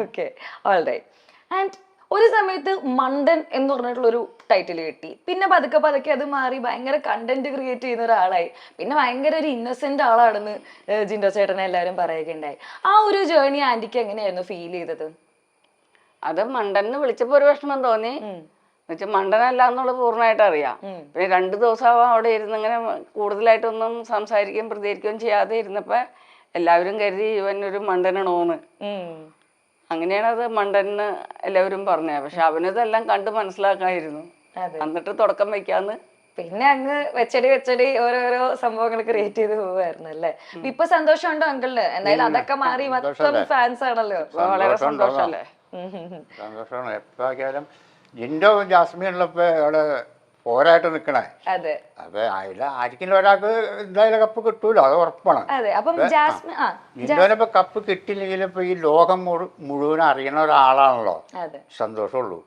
Speaker 2: Okay, alright. ആൻഡ് ഒരു സമയത്ത് മണ്ടൻ എന്ന് പറഞ്ഞിട്ടുള്ളൊരു ടൈറ്റിൽ കിട്ടി. പിന്നെ പതുക്കെ അത് മാറി ഭയങ്കര കണ്ടന്റ് ക്രിയേറ്റ് ചെയ്യുന്ന ഒരാളായി. പിന്നെ ഭയങ്കര ഒരു ഇന്നസെന്റ് ആളാണെന്ന് ജിൻഡോ ചേട്ടനെ എല്ലാവരും പറയുകയുണ്ടായി. ആ ഒരു ജേർണി ആന്റിക്ക് എങ്ങനെയായിരുന്നു ഫീൽ ചെയ്തത്?
Speaker 1: അത് മണ്ടന്ന് വിളിച്ചപ്പോ ഒരു വിഷമം തോന്നി. എന്നുവെച്ചാൽ മണ്ടനല്ല എന്നുള്ളത് പൂർണ്ണമായിട്ട് അറിയാം. പിന്നെ 2 ദിവസം അവിടെ ഇരുന്ന് ഇങ്ങനെ കൂടുതലായിട്ടൊന്നും സംസാരിക്കുകയും പ്രതികരിക്കുകയും ചെയ്യാതെ ഇരുന്നപ്പോ എല്ലാവരും കരുതി ഇവൻ ഒരു മണ്ടനാണോന്ന്. അങ്ങനെയാണ് അത് മണ്ടന് എല്ലാവരും പറഞ്ഞത്. പക്ഷെ അവനിതെല്ലാം കണ്ട് മനസ്സിലാക്കായിരുന്നു. എന്നിട്ട് തുടക്കം വെക്കാന്ന്
Speaker 2: പിന്നെ അങ്ങ് വെച്ചടി ഓരോരോ സംഭവങ്ങൾ ക്രിയേറ്റ് ചെയ്ത് പോവായിരുന്നു അല്ലേ? ഇപ്പൊ സന്തോഷമുണ്ടോ അങ്കിളിന്? എന്തായാലും അതൊക്കെ മാറി മൊത്തം ഫാൻസ് ആണല്ലോ.
Speaker 1: വളരെ സന്തോഷമല്ലേ?
Speaker 3: സന്തോഷമാണ്. എപ്പോഴും ജിൻഡോ ജാസ്മിൻ ഉള്ളപ്പോ അവിടെ പോരായിട്ട് നിക്കണേ.
Speaker 2: അതെ.
Speaker 3: അപ്പൊ അതിൽ ആർക്കും ഒരാൾക്ക് എന്തായാലും കപ്പ് കിട്ടൂലോ, അത് ഉറപ്പാണ്. ജിൻഡോനിപ്പോ കപ്പ് കിട്ടിയില്ലെങ്കിൽ ഇപ്പൊ ഈ ലോകം മുഴുവൻ അറിയണ ഒരാളാണല്ലോ. സന്തോഷമുള്ളൂ.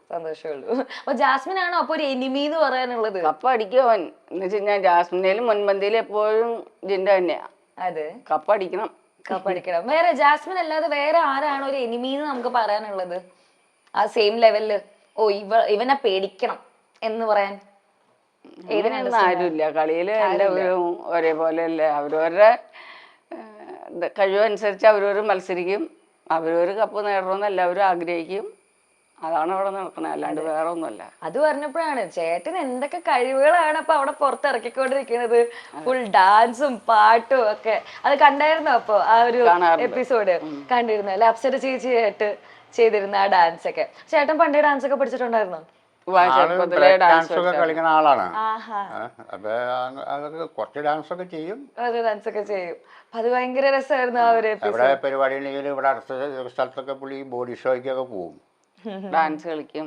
Speaker 2: അപ്പൊ ജാസ്മിൻ ആണോ അപ്പൊ ഒരു എനിമി എന്ന് പറയാനുള്ളത്?
Speaker 1: കപ്പ് അടിക്കും അവൻ. എന്ന് വെച്ച് കഴിഞ്ഞാൽ ജാസ്മിനേലും മുൻപന്തിയിൽ എപ്പോഴും ജിൻഡോ തന്നെയാ.
Speaker 2: അതെ,
Speaker 1: കപ്പ് അടിക്കണം.
Speaker 2: വേറെ ജാസ്മിൻ അല്ലാതെ വേറെ ആരാണ് ഒരു എനിമി എന്ന് നമുക്ക് പറയാനുള്ളത് ആ സെയിം ലെവലില്? ഓ ഇവനെ പേടിക്കണം എന്ന് പറയാൻ
Speaker 1: ആരുമില്ല. കളിയില് എല്ലാവരും ഒരേപോലെ അല്ലേ. അവരവരുടെ കഴിവനുസരിച്ച് അവരവർ മത്സരിക്കും. അവരവർ കപ്പ് നേടണമെന്ന് എല്ലാവരും ആഗ്രഹിക്കും. അതാണ് അവിടെ നടക്കുന്നത്, അല്ലാണ്ട് വേറെ ഒന്നുമല്ല.
Speaker 2: അത് പറഞ്ഞപ്പോഴാണ് ചേട്ടൻ എന്തൊക്കെ കഴിവുകളാണ് അപ്പൊ അവിടെ പുറത്തിറക്കിക്കൊണ്ടിരിക്കുന്നത്. ഫുൾ ഡാൻസും പാട്ടും ഒക്കെ. അത് കണ്ടായിരുന്നോ അപ്പൊ ആ ഒരു എപ്പിസോഡ്? കണ്ടിരുന്നു അല്ലെ? അപ്സര ചേച്ചിയായിട്ട് ചെയ്തിരുന്ന ആ ഡാൻസ് ഒക്കെ. ചേട്ടൻ പണ്ടേ ഡാൻസ് ഒക്കെ പഠിച്ചിട്ടുണ്ടായിരുന്നോ?
Speaker 3: ഡാൻസ് ഒക്കെ കളിക്കുന്ന ആളാണ്. അപ്പൊ അതൊക്കെ കുറച്ച് ഡാൻസ് ഒക്കെ ചെയ്യും.
Speaker 2: ഡാൻസ് ഒക്കെ ചെയ്യും. അത് ഭയങ്കര രസമായിരുന്നു ആ ഒരു
Speaker 3: എവിടെ പരിപാടി ഉണ്ടെങ്കിലും ഇവിടെ അടുത്ത സ്ഥലത്തൊക്കെ പുള്ളി ബോഡി ഷോയ്ക്കൊക്കെ പോകും,
Speaker 1: ഡാൻസ് കളിക്കും,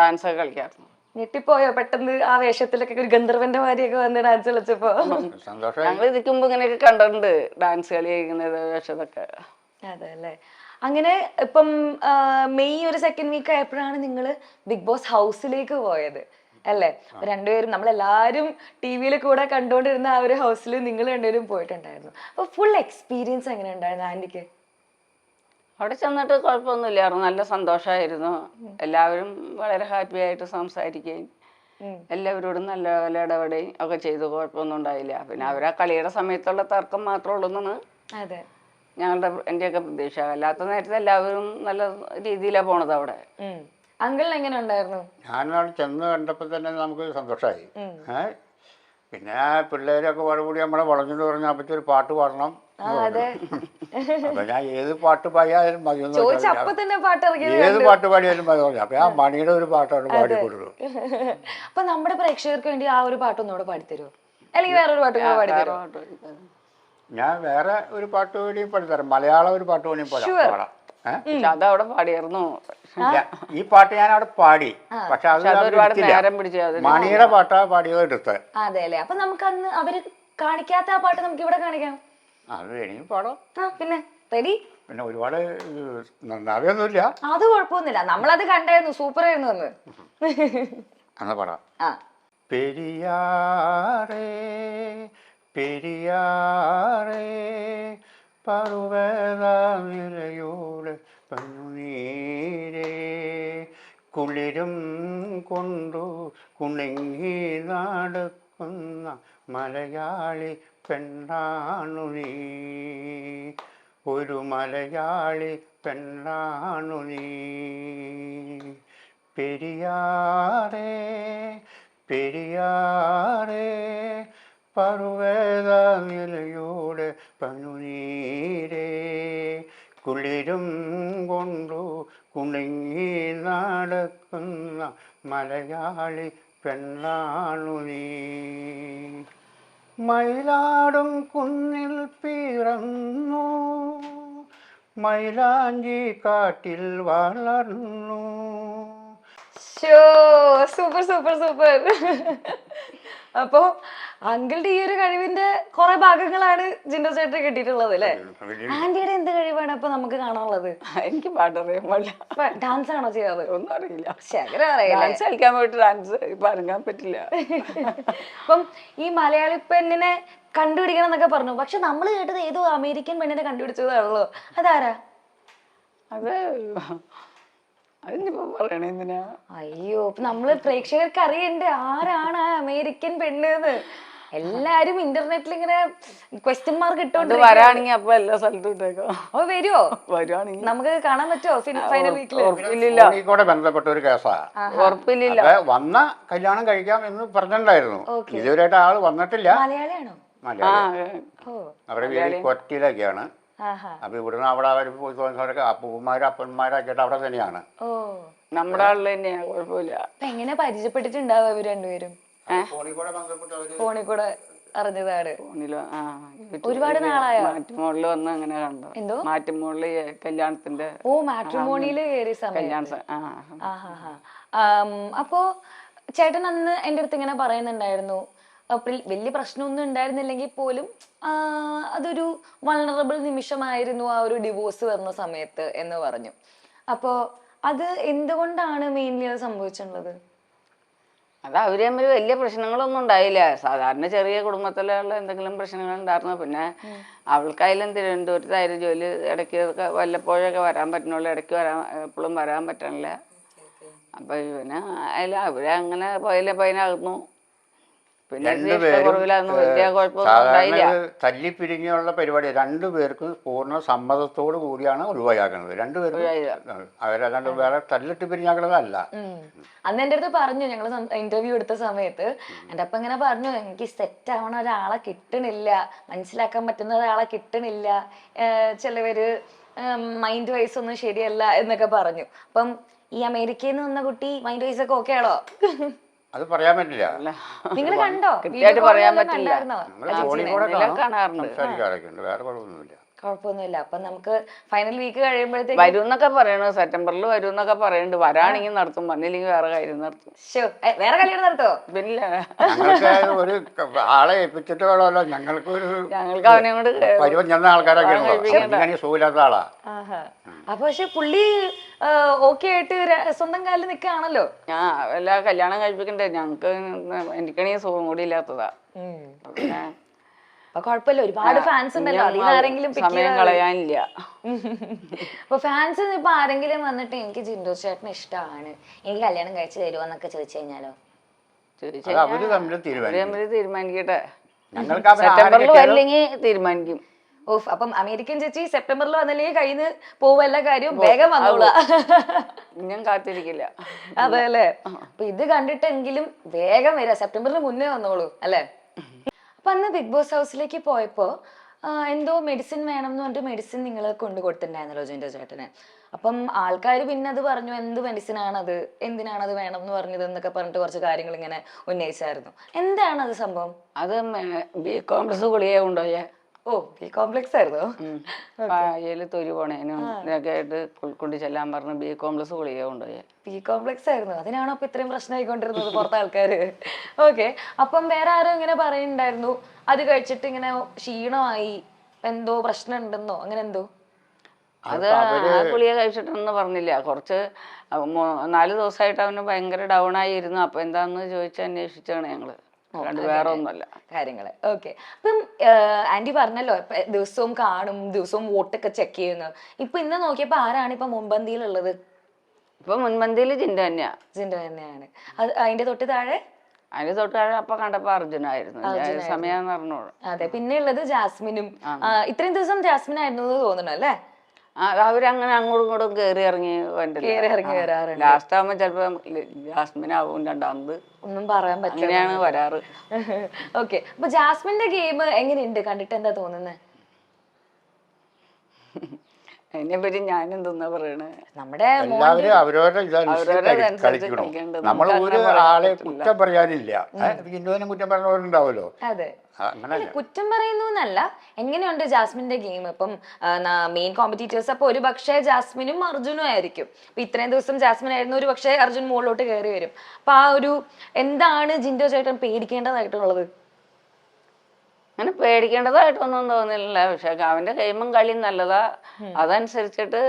Speaker 1: ഡാൻസ് ഒക്കെ കളിക്കാറുണ്ട്.
Speaker 2: ഞെട്ടിപ്പോയോ പെട്ടെന്ന് ആ വേഷത്തിലൊക്കെ ഒരു ഗന്ധർവന്റെ മാതിരിയൊക്കെ വന്ന് ഡാൻസ് കളിച്ചപ്പോ?
Speaker 3: സന്തോഷം.
Speaker 1: ഞങ്ങൾ ഇരിക്കുമ്പോ ഇങ്ങനെയൊക്കെ കണ്ടിട്ടുണ്ട് ഡാൻസ് കളി കഴിക്കുന്നത്, വേഷത്തൊക്കെ.
Speaker 2: അതെ അല്ലേ? അങ്ങനെ ഇപ്പം മെയ് ഒരു സെക്കൻഡ് വീക്ക് ആയപ്പോഴാണ് നിങ്ങൾ ബിഗ് ബോസ് ഹൗസിലേക്ക് പോയത് അല്ലേ? രണ്ടുപേരും നമ്മളെല്ലാരും ടി വിയിൽ കൂടെ കണ്ടുകൊണ്ടിരുന്ന ആ ഒരു ഹൗസിൽ നിങ്ങൾ രണ്ടുപേരും പോയിട്ടുണ്ടായിരുന്നു. അപ്പൊ ഫുൾ എക്സ്പീരിയൻസ് എങ്ങനെ ഉണ്ടായിരുന്നു ആന്റിക്ക്?
Speaker 1: അവിടെ ചെന്നിട്ട് കുഴപ്പമൊന്നുമില്ലായിരുന്നു, നല്ല സന്തോഷമായിരുന്നു. എല്ലാവരും വളരെ ഹാപ്പി ആയിട്ട് സംസാരിക്കുകയും എല്ലാവരോടും നല്ല പോലെ ഇടപെടുകയും ഒക്കെ ചെയ്തു. കുഴപ്പമൊന്നും ഉണ്ടായില്ല. പിന്നെ അവരാ കളിയുടെ സമയത്തുള്ള തർക്കം മാത്രമേ ഉള്ളൂ എന്നാണ്
Speaker 2: അതെ
Speaker 1: എൻ്റെയൊക്കെ പ്രതീക്ഷ. അല്ലാത്ത നേരത്തെ എല്ലാവരും നല്ല രീതിയിലാണ് പോണത് അവിടെ.
Speaker 2: അങ്കിളിന് എങ്ങനെ ഉണ്ടായിരുന്നു?
Speaker 3: ഞാനവിടെ ചെന്ന് കണ്ടപ്പോൾ തന്നെ നമുക്ക് സന്തോഷമായി. പിന്നെ പിള്ളേരൊക്കെ പാടുകൂടി നമ്മളെ വളഞ്ഞിട്ട് പറഞ്ഞാൽ അപ്പറ്റി ഒരു പാട്ട് പാടണം. അപ്പൊ ഞാൻ ഏത് പാട്ട് പാടിയാലും മതി, ഏത് പാട്ട് പാടിയാലും മതി പറഞ്ഞു. അപ്പൊ ആ മണിയുടെ ഒരു പാട്ടാണ് പാടിക്കൊടുത്തു.
Speaker 2: അപ്പൊ നമ്മുടെ പ്രേക്ഷകർക്ക് വേണ്ടി ആ ഒരു പാട്ടൊന്നുകൂടെ പാടിത്തരുമോ, അല്ലെങ്കിൽ വേറൊരു പാട്ട് പാടിത്തരുമോ?
Speaker 3: ഞാൻ വേറെ ഒരു പാട്ട് വേണ്ടിയും പാടിത്തരാം, മലയാളം ഒരു പാട്ട് വേണ്ടിയും പാടാം.
Speaker 1: അതവിടെ പാടിയായിരുന്നു.
Speaker 3: ഈ പാട്ട് ഞാൻ അവിടെ പാടി, പക്ഷെ അത്
Speaker 1: ഒരുപാട് നേരം പിടിച്ചു.
Speaker 3: മണിയുടെ പാട്ടാ പാടിയത് എടുത്ത്.
Speaker 2: അതെ അല്ലേ? അപ്പൊ നമുക്ക് അന്ന് അവര് കാണിക്കാത്ത ആ പാട്ട് നമുക്ക് ഇവിടെ കാണിക്കാം.
Speaker 3: അത് വേണമെങ്കിൽ പാടാം.
Speaker 2: പിന്നെ റെഡി?
Speaker 3: പിന്നെ ഒരുപാട് നന്നാവൊന്നുമില്ല,
Speaker 2: അത് കുഴപ്പമൊന്നുമില്ല, നമ്മളത് കണ്ടായിരുന്നു, സൂപ്പർ ആയിരുന്നു അന്ന്.
Speaker 3: അന്ന് പാടാം. പെരിയാറേ പെരിയാറേ പർവ്വതനിരയോട് പന്നുനീരേ കുളിരും കൊണ്ടു കുണുങ്ങി നടക്കുന്ന മലയാളി പെണ്ണാണു നീ, ഒരു മലയാളി പെണ്ണാണു നീ. പെരിയാറേ പെരിയാറേ പർവ്വതനിലയോട് പനുനീരേ കുളിരും കൊണ്ടു കുണുങ്ങി നടക്കുന്ന മലയാളി പെണ്ണാണു നീ. മയിലാടും കുന്നിൽ പിറന്നു, മൈലാഞ്ചി കാട്ടിൽ വളർന്നു.
Speaker 2: Super super super. അപ്പൊ അങ്കിളുടെ ഈ ഒരു കഴിവിന്റെ കുറെ ഭാഗങ്ങളാണ് ജിൻഡോ ചേട്ടന് കിട്ടിയിട്ടുള്ളത് അല്ലേ? ആന്റിയുടെ എന്ത് കഴിവാണ് അപ്പൊ നമുക്ക് കാണാനുള്ളത്?
Speaker 1: എനിക്ക് പാട്ടറിയാൻ പാടില്ല.
Speaker 2: ഡാൻസ് ആണോ ചെയ്യാറ്?
Speaker 1: ഒന്നും അറിയില്ല.
Speaker 2: ഡാൻസ്
Speaker 1: കളിക്കാൻ പോയിട്ട് ഡാൻസ് ഇപ്പൊ അനങ്ങാൻ പറ്റില്ല.
Speaker 2: അപ്പം ഈ മലയാളി പെണ്ണിനെ കണ്ടുപിടിക്കണം എന്നൊക്കെ പറഞ്ഞു, പക്ഷെ നമ്മൾ കേട്ടത് ഏതോ അമേരിക്കൻ പെണ്ണിനെ കണ്ടുപിടിച്ചതാണല്ലോ, അതാരാ?
Speaker 1: അത് അതിനിപ്പോ പറയണ എന്തിനാ?
Speaker 2: അയ്യോ, നമ്മള് പ്രേക്ഷകർക്ക് അറിയണ്ടേ ആരാണ് ആ അമേരിക്കൻ പെണ്ണ്? എല്ലാരും ഇന്റർനെറ്റിൽ ഇങ്ങനെ ക്വസ്റ്റ്യൻ മാർക്ക് ഇട്ടോണ്ട്
Speaker 1: വരാണെങ്കിൽ അപ്പൊ എല്ലാ സ്ഥലത്തും ഇട്ടേക്കോ.
Speaker 2: അപ്പൊ വരുവോ?
Speaker 1: വരുവാണെങ്കിൽ
Speaker 2: നമുക്ക് കാണാൻ പറ്റുമോ ഫൈനൽ വീക്കില്?
Speaker 3: കൂടെ ബന്ധപ്പെട്ട ഒരു കേസാ.
Speaker 1: ഉറപ്പില്ല.
Speaker 3: വന്ന കല്യാണം കഴിക്കാം എന്ന് പറഞ്ഞിട്ടുണ്ടായിരുന്നു. ഇതുവരെയായിട്ട് ആള് വന്നിട്ടില്ല.
Speaker 2: മലയാളിയാണോ?
Speaker 3: മലയാളി. അവരുടെ വീട് കൊറ്റിയിലൊക്കെയാണ്. അപ്പൊ ഇവിടുന്ന് അവിടെ അവർ പോയി തോന്നുന്നവരൊക്കെ അപ്പൂപ്പന്മാരും അപ്പന്മാരൊക്കെ അവിടെ തന്നെയാണ്.
Speaker 1: നമ്മുടെ ആളിൽ തന്നെയാ, കുഴപ്പമില്ല.
Speaker 2: അപ്പൊ എങ്ങനെ പരിചയപ്പെട്ടിട്ടുണ്ടാവും ഇവർ രണ്ടുപേരും? ഫോണിൽ കൂടെ അറിഞ്ഞതാണ്. ഒരുപാട് നാളായോ?
Speaker 1: മാറ്റുമോളില് വന്ന് അങ്ങനെ കണ്ടു.
Speaker 2: എന്തോ
Speaker 1: മാറ്റുമോളില് കല്യാണത്തിന്റെ
Speaker 2: മാട്രിമോണിയില് കയറിയ സമയം. അപ്പോ ചേട്ടൻ അന്ന് എന്റെ അടുത്ത് ഇങ്ങനെ പറയുന്നുണ്ടായിരുന്നു, വലിയ പ്രശ്നമൊന്നും ഉണ്ടായിരുന്നില്ലെങ്കിൽ പോലും അതൊരു വൾണറബിൾ നിമിഷമായിരുന്നു ആ ഒരു ഡിവോഴ്സ് വരുന്ന സമയത്ത് എന്ന് പറഞ്ഞു. അപ്പോ അത് എന്തുകൊണ്ടാണ് മെയിൻലി അത് സംഭവിച്ചിട്ടുള്ളത്?
Speaker 1: അത് അവര് തമ്മിൽ വലിയ പ്രശ്നങ്ങളൊന്നും ഉണ്ടായില്ല. സാധാരണ ചെറിയ കുടുംബത്തിലുള്ള എന്തെങ്കിലും പ്രശ്നങ്ങൾ ഉണ്ടായിരുന്നു. പിന്നെ അവൾക്കായാലും തിരുവനന്തപുരത്തായാലും ജോലി ഇടയ്ക്ക് വല്ലപ്പോഴൊക്കെ വരാൻ പറ്റുന്നുള്ളൂ, ഇടയ്ക്ക് എപ്പോഴും വരാൻ പറ്റണില്ല. അപ്പൊ ഇവന് അതിൽ അവരെ അങ്ങനെ പതിനകന്നു. പിന്നെ
Speaker 3: രണ്ടുപേരും
Speaker 1: ഇഷ്ടക്കുറവിലൊന്നും വലിയ കുഴപ്പമൊന്നും
Speaker 3: സാധാരണ
Speaker 1: ഉണ്ടായില്ല.
Speaker 3: തല്ലിപ്പിരിഞ്ഞുള്ള പരിപാടി രണ്ടുപേർക്കും പൂർണ്ണ സമ്മതത്തോടു കൂടിയാണ് ഒഴിവാക്കുന്നത്. രണ്ടുപേർക്കും അവരല്ലാണ്ട് വേറെ തല്ലിട്ട് പിരിഞ്ഞാക്കുന്നതല്ല.
Speaker 2: അന്ന് എൻ്റെ അടുത്ത് പറഞ്ഞു, ഞങ്ങൾ ഇന്റർവ്യൂ എടുത്ത സമയത്ത് എൻ്റെ അപ്പം ഇങ്ങനെ പറഞ്ഞു, എനിക്ക് സെറ്റ് ആവണ ഒരാളെ കിട്ടണില്ല, മനസ്സിലാക്കാൻ പറ്റുന്ന ഒരാളെ കിട്ടണില്ല, ചിലവര് മൈൻഡ് വൈസ് ഒന്നും ശരിയല്ല എന്നൊക്കെ പറഞ്ഞു. അപ്പം ഈ അമേരിക്കയിൽ നിന്ന് വന്ന കുട്ടി മൈൻഡ് വൈസ് ഒക്കെ ഓക്കെ ആണോ?
Speaker 3: അത് പറയാൻ പറ്റില്ല.
Speaker 2: നിങ്ങൾ കണ്ടോ?
Speaker 1: കൃത്യമായിട്ട് പറയാൻ പറ്റില്ല.
Speaker 3: നമ്മള് ഫോണിൽ കൂടെ
Speaker 1: കാണാറുണ്ട്.
Speaker 3: സംസാരിക്കാറൊക്കെ ഉണ്ട്, വേറെ കുഴപ്പമൊന്നുമില്ല.
Speaker 2: കുഴപ്പമൊന്നുമില്ല. അപ്പൊ നമുക്ക് ഫൈനൽ വീക്ക് കഴിയുമ്പോഴത്തേക്ക്
Speaker 1: വരും എന്നൊക്കെ പറയണു, സെപ്റ്റംബറിൽ വരും എന്നൊക്കെ പറയുന്നുണ്ട്. വരാണെങ്കിൽ നടത്തും, വന്നില്ലെങ്കിൽ വേറെ കാര്യം നടത്തും.
Speaker 2: വേറെ കല്യാണം നടത്തോ?
Speaker 1: പിന്നെ
Speaker 3: ഞങ്ങൾക്ക് ഒരു ആളെ ഏൽപ്പിച്ചിട്ട് വേണമല്ലോ,
Speaker 1: ഞങ്ങൾക്ക് അവനെ കൊണ്ട്
Speaker 3: പരുവം ചെന്ന ആൾക്കാരൊക്കെ ഉണ്ടോ, ഇങ്ങനെ സുഖമില്ലാത്ത ആളാ.
Speaker 2: അപ്പൊ പക്ഷെ പുള്ളി ഓക്കെ ആയിട്ട് സ്വന്തം കാലിൽ നിൽക്കുകയാണല്ലോ.
Speaker 1: ഞാൻ എല്ലാ കല്യാണം കഴിപ്പിക്കണ്ടേ, ഞങ്ങക്ക് എനിക്കാണെങ്കിൽ സുഖം കൂടി ഇല്ലാത്തതാ. പിന്നെ
Speaker 2: അപ്പൊ കുഴപ്പമില്ല, ഒരുപാട് ഫാൻസ് ഉണ്ടല്ലോ, അതിൽ ആരെങ്കിലും
Speaker 1: സമയം കളയാനില്ല.
Speaker 2: അപ്പൊ ഫാൻസ് ഇപ്പൊ ആരെങ്കിലും വന്നിട്ട് എനിക്ക് ജിൻഡോ ചേട്ടന് ഇഷ്ടമാണ്, എനിക്ക് കല്യാണം കഴിച്ചു തരുമോ എന്നൊക്കെ ചോദിച്ചു കഴിഞ്ഞാലോ?
Speaker 3: അവര് തമ്മിൽ
Speaker 1: തീരുമാനിക്കട്ടെ.
Speaker 3: ഞങ്ങൾക്ക്
Speaker 1: സെപ്റ്റംബറിൽ വരില്ലെങ്കിൽ തീരുമാനിക്കും.
Speaker 2: ഓഫ്. അപ്പം അമേരിക്കൻ ചേച്ചി സെപ്റ്റംബറിൽ വന്നില്ലെങ്കിൽ കയ്യിന്ന് പോവും എല്ലാ കാര്യവും, വേഗം വന്നോളൂ.
Speaker 1: ഞാൻ കാത്തിരിക്കില്ല.
Speaker 2: അതെ അല്ലേ? അപ്പൊ ഇത് കണ്ടിട്ടെങ്കിലും വേഗം വരാം, സെപ്റ്റംബറിന് മുന്നേ വന്നോളൂ അല്ലേ? അപ്പൊ അന്ന് ബിഗ് ബോസ് ഹൗസിലേക്ക് പോയപ്പോ എന്തോ മെഡിസിൻ വേണം എന്ന് പറഞ്ഞിട്ട് മെഡിസിൻ നിങ്ങൾ കൊണ്ടു കൊടുത്തിട്ടുണ്ടായിരുന്നല്ലോ ജിൻഡോ ചേട്ടന്. അപ്പം ആൾക്കാർ പിന്നെ അത് പറഞ്ഞു, എന്ത് മെഡിസിൻ ആണത്, എന്തിനാണത് വേണം എന്ന് പറഞ്ഞത് എന്നൊക്കെ പറഞ്ഞിട്ട് കുറച്ച് കാര്യങ്ങൾ ഇങ്ങനെ ഉന്നയിച്ചായിരുന്നു. എന്താണത് സംഭവം?
Speaker 1: അത് ബി കോംപ്ലക്സ് ഗുളിക കൊണ്ടുപോയേ.
Speaker 2: ഓ, ബി കോംപ്ലക്സ് ആയിരുന്നോ?
Speaker 1: പായല് തൊരി പോണേനും ഇതൊക്കെ ആയിട്ട് കൊണ്ട് ചെല്ലാൻ പറഞ്ഞ് ബി കോംപ്ലക്സ് ഗുളിക കൊണ്ടുപോയേ.
Speaker 2: ബി കോംപ്ലക്സ് ആയിരുന്നു, അതിനാണോ അപ്പൊ ഇത്രയും പ്രശ്നമായിക്കൊണ്ടിരുന്നത് പുറത്തെ ആൾക്കാര്? ഓക്കെ. അപ്പം വേറെ ആരും ഇങ്ങനെ പറയുന്നുണ്ടായിരുന്നു, അത് കഴിച്ചിട്ട് ഇങ്ങനെ ക്ഷീണമായി, എന്തോ പ്രശ്നം ഉണ്ടെന്നോ അങ്ങനെ എന്തോ?
Speaker 1: അത് ആ ഗുളിക കഴിച്ചിട്ടൊന്നും പറഞ്ഞില്ല. കുറച്ച് 4 ദിവസമായിട്ട് അവന് ഭയങ്കര ഡൗൺ ആയിരുന്നു. അപ്പൊ എന്താന്ന് ചോദിച്ച് അന്വേഷിച്ചാണ് ഞങ്ങള്, വേറെ ഒന്നുമല്ല
Speaker 2: കാര്യങ്ങള്. ഓക്കെ. അപ്പം ആന്റി പറഞ്ഞല്ലോ ദിവസവും കാണും, ദിവസവും വോട്ടൊക്കെ ചെക്ക് ചെയ്യുന്നു. ഇപ്പൊ ഇന്ന് നോക്കിയപ്പോ ആരാണ് ഇപ്പൊ മുൻപന്തിയിലുള്ളത്?
Speaker 1: ഇപ്പൊ മുൻപന്തിയിൽ ജിൻഡോ തന്നെയാ.
Speaker 2: ജിൻഡോ തന്നെയാണ്. അതിന്റെ തൊട്ട് താഴെ
Speaker 1: അപ്പൊ കണ്ടപ്പോ അർജുനായിരുന്നു. സമയം പറഞ്ഞോളൂ.
Speaker 2: അതെ. പിന്നെ ഉള്ളത് ജാസ്മിനും. ഇത്രയും ദിവസം ജാസ്മിൻ ആയിരുന്നു തോന്നുന്നു അല്ലേ?
Speaker 1: അവരങ്ങനെ അങ്ങോട്ടും ഇങ്ങോട്ടും കേറി ഇറങ്ങി
Speaker 2: വരാറുണ്ട്.
Speaker 1: ലാസ്റ്റ് ആവുമ്പോ ചിലപ്പോ ജാസ്മിനാവും രണ്ടാമത്,
Speaker 2: ഒന്നും പറയാൻ പറ്റില്ല,
Speaker 1: അങ്ങനെയാണ് വരാറ്.
Speaker 2: ഓക്കെ. അപ്പൊ ജാസ്മിന്റെ ഗെയിം എങ്ങനെയുണ്ട്, കണ്ടിട്ട് എന്താ തോന്നുന്നത്?
Speaker 1: അതിനെ പറ്റി ഞാനെന്തെന്നാ പറയണേ,
Speaker 2: നമ്മുടെ
Speaker 3: എല്ലാവരും അവരവരുടെ കളിക്കണം. നമ്മൾ ഒരു ആളെ കുറ്റം പറയാനില്ല, ജിൻഡോനെ കുറ്റം പറയുന്നവരുണ്ടാവല്ലോ.
Speaker 2: അതെ, കുറ്റം പറയുന്നു എന്നല്ല. എങ്ങനെയുണ്ട് ജാസ്മിന്റെ ഗെയിം? ഇപ്പം മെയിൻ കോമ്പറ്റീറ്റേഴ്സ് അപ്പൊ ഒരു പക്ഷേ ജാസ്മിനും അർജുനും ആയിരിക്കും. അപ്പൊ ഇത്രയും ദിവസം ജാസ്മിൻ ആയിരുന്നു, ഒരു പക്ഷേ അർജുൻ മുകളിലോട്ട് കയറി വരും. അപ്പൊ ആ ഒരു എന്താണ് ജിൻഡോ ചേട്ടൻ പേടിക്കേണ്ടതായിട്ടുള്ളത്?
Speaker 1: അങ്ങനെ പേടിക്കേണ്ടതായിട്ടൊന്നും തോന്നില്ല. പക്ഷെ അവന്റെ ഗെയിമും കളിയും നല്ലതാ. അതനുസരിച്ചിട്ട്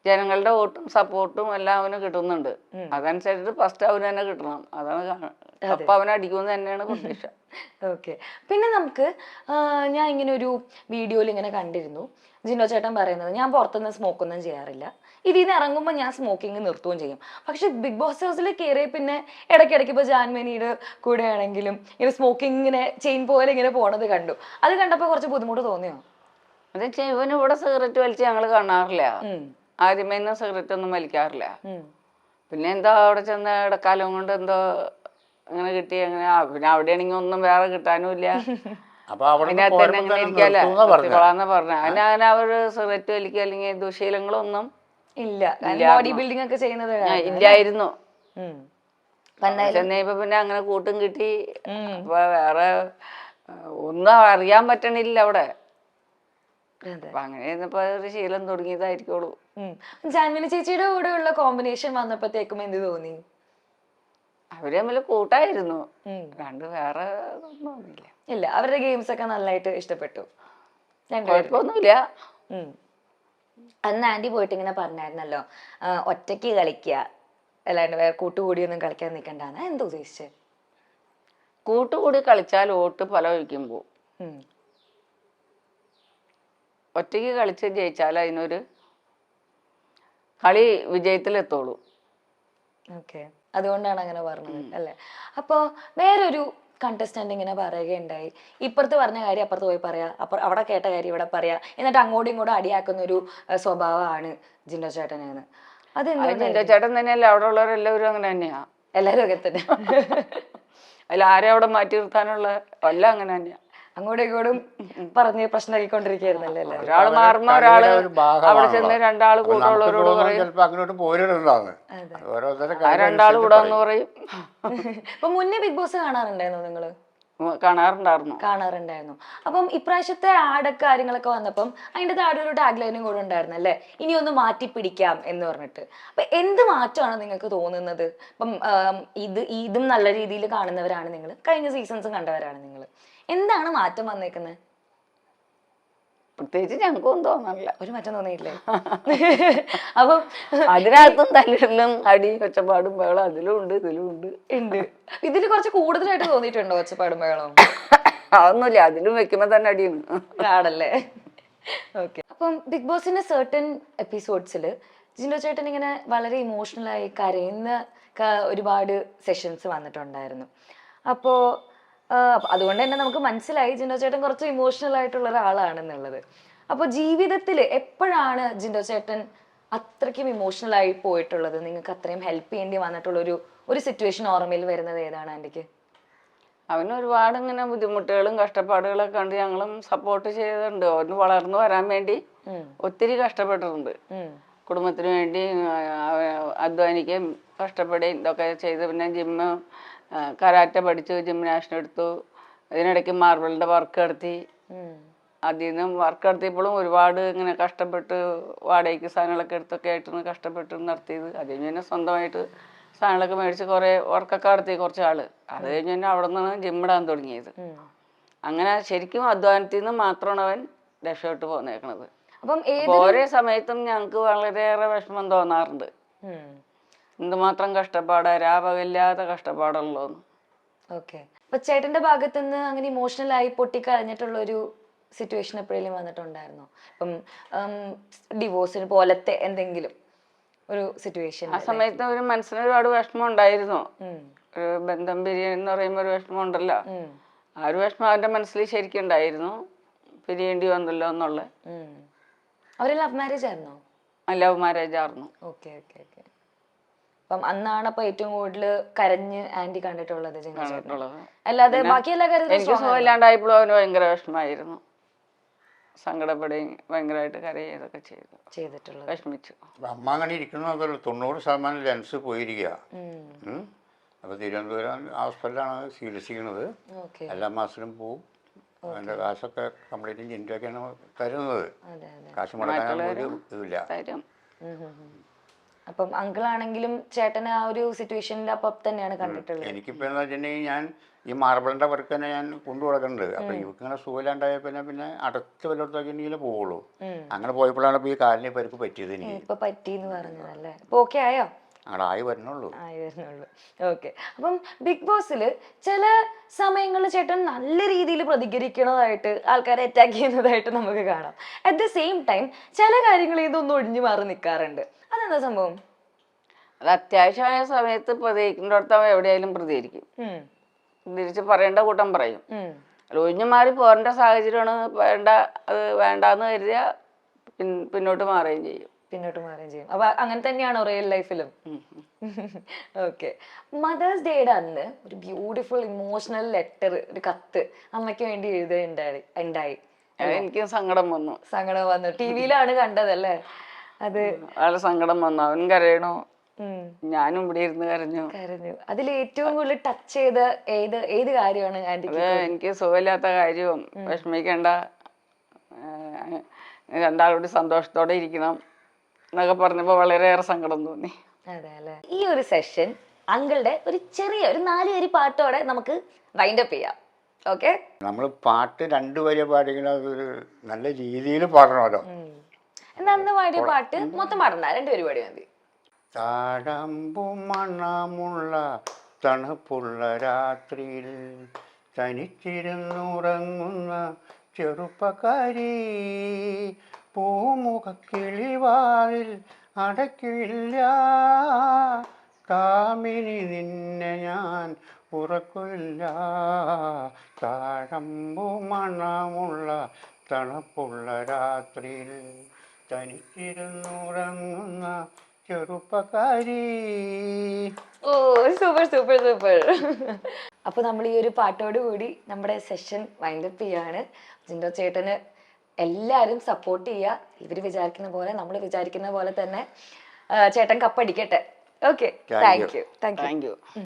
Speaker 1: ജനങ്ങളുടെ വോട്ടും സപ്പോർട്ടും എല്ലാം അവന് കിട്ടുന്നുണ്ട്. അതനുസരിച്ചിട്ട് ഫസ്റ്റ് അവന് തന്നെ കിട്ടണം. അതാണ്. അപ്പൊ അവനടിക്കുമെന്ന് തന്നെയാണ് പ്രതീക്ഷ.
Speaker 2: ഓക്കെ. പിന്നെ നമുക്ക് ഞാൻ ഇങ്ങനെ ഒരു വീഡിയോയിൽ ഇങ്ങനെ കണ്ടിരുന്നു ജിൻഡോ ചേട്ടൻ പറയുന്നത്, ഞാൻ പുറത്തുനിന്ന് സ്മോക്കൊന്നും ചെയ്യാറില്ല, ഇതിൽ നിന്ന് ഇറങ്ങുമ്പോൾ ഞാൻ സ്മോക്കിങ് നിർത്തുകയും ചെയ്യും. പക്ഷെ ബിഗ് ബോസ് ഹൗസിൽ കയറിയ പിന്നെ ഇടയ്ക്കിടയ്ക്ക് ഇപ്പോൾ ജാൻമനിയുടെ കൂടെ ആണെങ്കിലും ഇങ്ങനെ സ്മോക്കിങ് ഇങ്ങനെ ചെയിൻ പോലെ ഇങ്ങനെ പോണത് കണ്ടു. അത് കണ്ടപ്പോൾ കുറച്ച് ബുദ്ധിമുട്ട് തോന്നിയോ?
Speaker 1: അത് ഇവന് ഇവിടെ സിഗരറ്റ് വലിച്ച് ഞങ്ങൾ കാണാറില്ല. ആദ്യമേ സിഗരറ്റ് ഒന്നും വലിക്കാറില്ല. പിന്നെ എന്തോ അവിടെ ചെന്ന് ഇടക്കാലം കൊണ്ട് എന്തോ അങ്ങനെ കിട്ടി. അങ്ങനെ പിന്നെ അവിടെയാണെങ്കിൽ ഒന്നും വേറെ കിട്ടാനും ഇല്ല. അതിനകത്ത് തന്നെ അങ്ങനെ ഇരിക്കാന്ന് പറഞ്ഞ അതിനങ്ങനെ അവര് സിഗരറ്റ് വലിക്കുക അല്ലെങ്കിൽ ദുശീലങ്ങളൊന്നും
Speaker 2: ഇല്ല. ബോഡി ബിൽഡിംഗ് ഒക്കെ ചെയ്യുന്നത്
Speaker 1: ഇല്ലായിരുന്നു. ചെന്നൈപ്പോ പിന്നെ അങ്ങനെ കൂട്ടും കിട്ടി. അപ്പൊ വേറെ ഒന്നും അറിയാൻ പറ്റണില്ല അവിടെ. അപ്പൊ അങ്ങനെ ഇപ്പൊ ഒരു ശീലം തുടങ്ങിയതായിരിക്കുള്ളൂ.
Speaker 2: ജാൻമനി ചേച്ചിയുടെ കൂടെ ഉള്ള കോമ്പിനേഷൻ വന്നപ്പോഴത്തേക്കും എന്ത് തോന്നി?
Speaker 1: അവര് തമ്മിൽ കൂട്ടായിരുന്നു. രണ്ട് വേറെ ഒന്നുമില്ല.
Speaker 2: ഇല്ല, അവരുടെ ഗെയിംസ് ഒക്കെ നന്നായിട്ട് ഇഷ്ടപ്പെട്ടു.
Speaker 1: കുഴപ്പമൊന്നുമില്ല.
Speaker 2: അന്ന് ആന്റി പോയിട്ട് ഇങ്ങനെ പറഞ്ഞായിരുന്നല്ലോ, ഒറ്റയ്ക്ക് കളിക്കുക അല്ലാണ്ട് വേറെ കൂട്ടുകൂടിയൊന്നും കളിക്കാൻ നിൽക്കണ്ടെന്ന്. എന്താ ഉദ്ദേശിച്ചത്?
Speaker 1: കൂട്ടുകൂടി കളിച്ചാൽ വോട്ട് പല വഴിക്കും പോവും. ഒറ്റയ്ക്ക് കളിച്ച് ജയിച്ചാൽ അതിനൊരു കളി വിജയത്തിലെത്തോളൂ.
Speaker 2: ഓക്കെ. അതുകൊണ്ടാണ് അങ്ങനെ പറഞ്ഞത് അല്ലേ? അപ്പോൾ വേറൊരു കണ്ടസ്റ്റന്റ് ഇങ്ങനെ പറയുകയുണ്ടായി, ഇപ്പുറത്ത് പറഞ്ഞ കാര്യം അപ്പുറത്ത് പോയി പറയാ, അവിടെ കേട്ട കാര്യം ഇവിടെ പറയാ, എന്നിട്ട് അങ്ങോട്ടും ഇങ്ങോട്ടും അടിയാക്കുന്ന ഒരു സ്വഭാവമാണ് ജിൻഡോ ചേട്ടനെന്ന്.
Speaker 1: അത് ജിൻഡോ ചേട്ടൻ തന്നെയല്ല, അവിടെ ഉള്ളവരെല്ലാവരും അങ്ങനെ തന്നെയാ.
Speaker 2: എല്ലാവരും ഒക്കെ തന്നെ.
Speaker 1: അതിൽ ആരെ അവിടെ മാറ്റി നിർത്താനുള്ള എല്ലാം അങ്ങനെ തന്നെയാ.
Speaker 2: അങ്ങോട്ടും ഇങ്ങോട്ടും പറഞ്ഞ് പ്രശ്നമാക്കിക്കൊണ്ടിരിക്കുകയായിരുന്നല്ലേ എല്ലാവരും.
Speaker 1: ഒരാള് മാറുമ്പോ ഒരാള് അവിടെ ചെന്ന് രണ്ടാള് കൂടെയുള്ളവരോട് പറയും,
Speaker 3: ചിലപ്പോ അങ്ങോട്ട് പോരുന്നതാണ്.
Speaker 1: രണ്ടാള് കൂടാന്ന് പറയും.
Speaker 2: അപ്പൊ മുന്നേ ബിഗ് ബോസ് കാണാറുണ്ടായിരുന്നോ നിങ്ങള്?
Speaker 1: കാണാറുണ്ടായിരുന്നു.
Speaker 2: അപ്പം ഇപ്രാവശ്യത്തെ ആഡൊക്കെ കാര്യങ്ങളൊക്കെ വന്നപ്പം അതിൻ്റെ താഴെ ഒരു ടാഗ് ലൈനും കൂടെ ഉണ്ടായിരുന്നു അല്ലേ, ഇനി ഒന്ന് മാറ്റി പിടിക്കാം എന്ന് പറഞ്ഞിട്ട്. അപ്പൊ എന്ത് മാറ്റമാണ് നിങ്ങൾക്ക് തോന്നുന്നത്? ഇപ്പം ഇതും നല്ല രീതിയിൽ കാണുന്നവരാണ് നിങ്ങൾ, കഴിഞ്ഞ സീസൺസും കണ്ടവരാണ് നിങ്ങൾ, എന്താണ് മാറ്റം വന്നേക്കുന്നത്?
Speaker 1: പ്രത്യേകിച്ച് ഞങ്ങൾക്കൊന്നും തോന്നണില്ല,
Speaker 2: ഒരു മാറ്റം തോന്നിയില്ലേ? അപ്പം
Speaker 1: അതിനകത്തും തല്ലിടലും അടി ഒച്ചപ്പാടും ബഹളം അതിലും ഉണ്ട് ഇതിലും ഉണ്ട്.
Speaker 2: ഇതിൽ കുറച്ച് കൂടുതലായിട്ട് തോന്നിയിട്ടുണ്ടോ ഒച്ചപ്പാടും ബഹളവും?
Speaker 1: അതൊന്നുമില്ല, അതിലും വെക്കുമ്പോ തന്നെ അടിയാണ്
Speaker 2: ആണല്ലേ? ഓക്കെ. അപ്പം ബിഗ് ബോസിന്റെ സർട്ടൻ എപ്പിസോഡ്സിൽ ജിൻഡോ ചേട്ടൻ ഇങ്ങനെ വളരെ ഇമോഷണലായി കരയുന്ന ഒരുപാട് സെഷൻസ് വന്നിട്ടുണ്ടായിരുന്നു. അപ്പോൾ അതുകൊണ്ട് തന്നെ നമുക്ക് മനസ്സിലായി ജിൻഡോ ചേട്ടൻ കുറച്ച് ഇമോഷണൽ ആയിട്ടുള്ള ഒരാളാണെന്നുള്ളത്. അപ്പോൾ ജീവിതത്തിൽ എപ്പോഴാണ് ജിൻഡോ ചേട്ടൻ അത്രയ്ക്കും ഇമോഷണൽ ആയി പോയിട്ടുള്ളത്? നിങ്ങൾക്ക് അത്രയും ഹെൽപ്പ് ചെയ്യേണ്ടി വന്നിട്ടുള്ള ഒരു സിറ്റുവേഷൻ ഓർമ്മയിൽ വരുന്നത് ഏതാണ് ആൻറ്റിക്ക്?
Speaker 1: അവന് ഒരുപാട് ഇങ്ങനെ ബുദ്ധിമുട്ടുകളും കഷ്ടപ്പാടുകളൊക്കെ കണ്ട് ഞങ്ങളും സപ്പോർട്ട് ചെയ്തിട്ടുണ്ട്. അവന് വളർന്നു വരാൻ വേണ്ടി ഒത്തിരി കഷ്ടപ്പെട്ടിട്ടുണ്ട്. കുടുംബത്തിന് വേണ്ടി അധ്വാനിക്കുകയും കഷ്ടപ്പെടുകയും ഇതൊക്കെ ചെയ്ത്, പിന്നെ ജിമ്മ് കരാറ്റ പഠിച്ചു, ജിംനാസ്റ്റിക് എടുത്തു, ഇതിനിടയ്ക്ക് മാർബിളിന്റെ വർക്ക് നടത്തി. അതിൽ നിന്നും വർക്ക് നടത്തിയപ്പോഴും ഒരുപാട് ഇങ്ങനെ കഷ്ടപ്പെട്ട് വാടകയ്ക്ക് സാധനങ്ങളൊക്കെ എടുത്തൊക്കെ ആയിട്ടാണ് കഷ്ടപ്പെട്ട് നടത്തിയത്. അത് കഴിഞ്ഞ് തന്നെ സ്വന്തമായിട്ട് സാധനങ്ങളൊക്കെ മേടിച്ച് കുറേ വർക്കൊക്കെ നടത്തി കുറച്ച് ആള്. അത് കഴിഞ്ഞ് തന്നെ അവിടെ നിന്നാണ് ജിമ്മിടാൻ തുടങ്ങിയത്. അങ്ങനെ ശരിക്കും അധ്വാനത്തിൽ നിന്ന് മാത്രമാണ് അവൻ രക്ഷപ്പെട്ട് പോന്നേക്കണത്. അപ്പം ഓരോ സമയത്തും ഞങ്ങൾക്ക് വളരെയേറെ വിഷമം തോന്നാറുണ്ട്, എന്തുമാത്രം കഷ്ടപ്പാടാ, രാപകല്ലാത്ത കഷ്ടപ്പാടുള്ളൂന്ന്.
Speaker 2: ഓക്കെ. അപ്പൊ ചേട്ടന്റെ ഭാഗത്തു നിന്ന് അങ്ങനെ ഇമോഷണൽ ആയി പൊട്ടിക്കരഞ്ഞിട്ടുള്ള ഒരു സിറ്റുവേഷൻ എപ്പോഴേലും വന്നിട്ടുണ്ടായിരുന്നോ? ഇപ്പം ഡിവോഴ്സിന് പോലത്തെ എന്തെങ്കിലും ഒരു സിറ്റുവേഷൻ?
Speaker 1: ആ സമയത്ത് ഒരു മനസ്സിന് ഒരുപാട് വിഷമം ഉണ്ടായിരുന്നു. ഒരു ബന്ധം പിരിയെന്ന് പറയുമ്പോ ഒരു വിഷമം ഉണ്ടല്ലോ, ആ ഒരു വിഷമം അവന്റെ മനസ്സിൽ ശരിക്കും ഉണ്ടായിരുന്നു. പിരിയേണ്ടി വന്നല്ലോ എന്നുള്ള.
Speaker 2: അവര് ലവ് മാരേജ് ആയിരുന്നോ?
Speaker 1: ലവ് മാരേജ് ആയിരുന്നു.
Speaker 2: Okay okay okay. അപ്പം അന്നാണ് അപ്പൊ ഏറ്റവും കൂടുതൽ കരഞ്ഞ് ആന്റി കണ്ടിട്ടുള്ളത്? അല്ലാതെ ബാക്കി എല്ലാ കാര്യത്തിലും
Speaker 1: എനിക്ക് സുഖമില്ലാണ്ടായപ്പോഴും അവന് ഭയങ്കര വിഷമായിരുന്നു, സങ്കടപ്പെടുകയും ഭയങ്കരമായിട്ട് കരയുകയൊക്കെ ചെയ്തിട്ടുള്ളത്, വിഷമിച്ചു.
Speaker 3: അമ്മ അങ്ങനെ ഇരിക്കുന്നു. അതല്ല, 90% ലെൻസ് പോയിരിക്കുക. അപ്പോൾ തിരുവനന്തപുരം ഹോസ്പിറ്റലാണ് ചികിത്സിക്കുന്നത്. എല്ലാ മാസത്തിലും പോവും. അതിൻ്റെ കാശൊക്കെ കംപ്ലീറ്റ് ജിൻഡോയൊക്കെയാണ് തരുന്നത്. കാശ് മുടക്കാൻ ഒരു ഇതില്ല.
Speaker 2: അപ്പം അങ്കിൾ ആണെങ്കിലും ചേട്ടന് ആ ഒരു സിറ്റുവേഷനിൽ അപ്പം തന്നെയാണ് കണ്ടിട്ടുള്ളത്.
Speaker 3: എനിക്കിപ്പോൾ എന്താ വെച്ചിട്ടുണ്ടെങ്കിൽ ഞാൻ ഈ മാർബിളിൻ്റെ വർക്ക് തന്നെ ഞാൻ കൊണ്ടു കൊടുക്കുന്നുണ്ട്. അപ്പം ഇവർക്ക് ഇങ്ങനെ സുഖമില്ലാണ്ടായ പിന്നെ അടുത്ത് വല്ലയിടത്തൊക്കെ പോവുള്ളൂ. അങ്ങനെ പോയപ്പോഴാണ് ഇപ്പോൾ ഈ കാലിന് പരിക്ക് പറ്റിയത്. എനിക്ക്
Speaker 2: ഇപ്പൊ പറ്റിയെന്ന് പറഞ്ഞതല്ലേ? ഇപ്പൊ ഓക്കെ ആയോ?
Speaker 3: അങ്ങനെ ആയി വരുന്നുള്ളൂ.
Speaker 2: ഓക്കെ. അപ്പം ബിഗ് ബോസിൽ ചില സമയങ്ങളിൽ ചേട്ടൻ നല്ല രീതിയിൽ പ്രതികരിക്കുന്നതായിട്ട്, ആൾക്കാരെ അറ്റാക്ക് ചെയ്യുന്നതായിട്ട് നമുക്ക് കാണാം. അറ്റ് ദ സെയിം ടൈം ചില കാര്യങ്ങളിൽ ഇതൊന്നും ഒഴിഞ്ഞു മാറി നിൽക്കാറുണ്ട്. അതെന്താ സംഭവം?
Speaker 1: അത് അത്യാവശ്യമായ സമയത്ത് പ്രതികരിക്കുന്നിടത്ത് അവൻ എവിടെയായാലും പ്രതികരിക്കും, തിരിച്ച് പറയേണ്ട കൂട്ടം പറയും. ഒഴിഞ്ഞു മാറി പോരേണ്ട സാഹചര്യമാണ്, അത് വേണ്ടാന്ന് കരുതിയ പിന്നോട്ട് മാറുകയും ചെയ്യും.
Speaker 2: അപ്പൊ അങ്ങനെ തന്നെയാണോ റിയൽ ലൈഫിലും? ഓക്കെ. മദേഴ്സ് ഡേയുടെ അന്ന് ഒരു ബ്യൂട്ടിഫുൾ ഇമോഷണൽ ലെറ്റർ, ഒരു കത്ത് അമ്മയ്ക്ക് വേണ്ടി എഴുതുകയുണ്ടായി.
Speaker 1: എനിക്ക് സങ്കടം വന്നു.
Speaker 2: ടിവിയിലാണ് കണ്ടതല്ലേ? അത്
Speaker 1: വളരെ സങ്കടം വന്നു. അവൻ കരയണോ, ഞാനും ഇവിടെ ഇരുന്ന് കരഞ്ഞു.
Speaker 2: അതിൽ ഏറ്റവും കൂടുതൽ ടച്ച് ചെയ്ത ഏത് കാര്യമാണ് ആന്റിക്ക്?
Speaker 1: എനിക്ക് സുഖമില്ലാത്ത കാര്യവും വിഷമിക്കേണ്ട, രണ്ടാളോട് സന്തോഷത്തോടെ ഇരിക്കണം എന്നൊക്കെ പറഞ്ഞപ്പോ വളരെയേറെ സങ്കടം തോന്നി.
Speaker 2: അതെ അല്ലേ? ഈ ഒരു സെഷൻ അങ്കിളുടെ ഒരു ചെറിയ 4 വരി പാട്ടോടെ നമുക്ക് വൈൻഡ് അപ്പ് ചെയ്യാം. ഓക്കെ.
Speaker 3: നമ്മൾ പാട്ട് 2 വരി പാടിക്കണം, അതൊരു നല്ല രീതിയിൽ പാടണമല്ലോ.
Speaker 2: എന്നാ അന്ന് പാടിയ പാട്ട് മൊത്തം പാടണ്ട, 2 വരി പാടി മതി.
Speaker 3: താഴമ്പു മണമുള്ള തണുപ്പുള്ള രാത്രിയിൽ തനിച്ചിരുന്നുറങ്ങുന്ന ചെറുപ്പക്കാരി, പൂമുഖക്കിളിവാതിൽ അടയ്ക്കില്ല, കാമിനി നിന്നെ ഞാൻ ഉറക്കില്ല, താഴമ്പു മണമുള്ള തണുപ്പുള്ള രാത്രിയിൽ തനിച്ചിരുന്നുറങ്ങുന്ന ചെറുപ്പക്കാരി.
Speaker 2: ഓ സൂപ്പർ സൂപ്പർ സൂപ്പർ. അപ്പൊ നമ്മൾ ഈ ഒരു പാട്ടോട് കൂടി നമ്മുടെ സെഷൻ വൈൻഡപ്പ് ചെയ്യാണ്. ജിൻഡോ ചേട്ടന് എല്ലാവരും സപ്പോർട്ട് ചെയ്യുക. ഇവർ വിചാരിക്കുന്ന പോലെ, നമ്മൾ വിചാരിക്കുന്ന പോലെ തന്നെ ചേട്ടൻ കപ്പടിക്കട്ടെ. Okay, thank you.
Speaker 1: Thank U.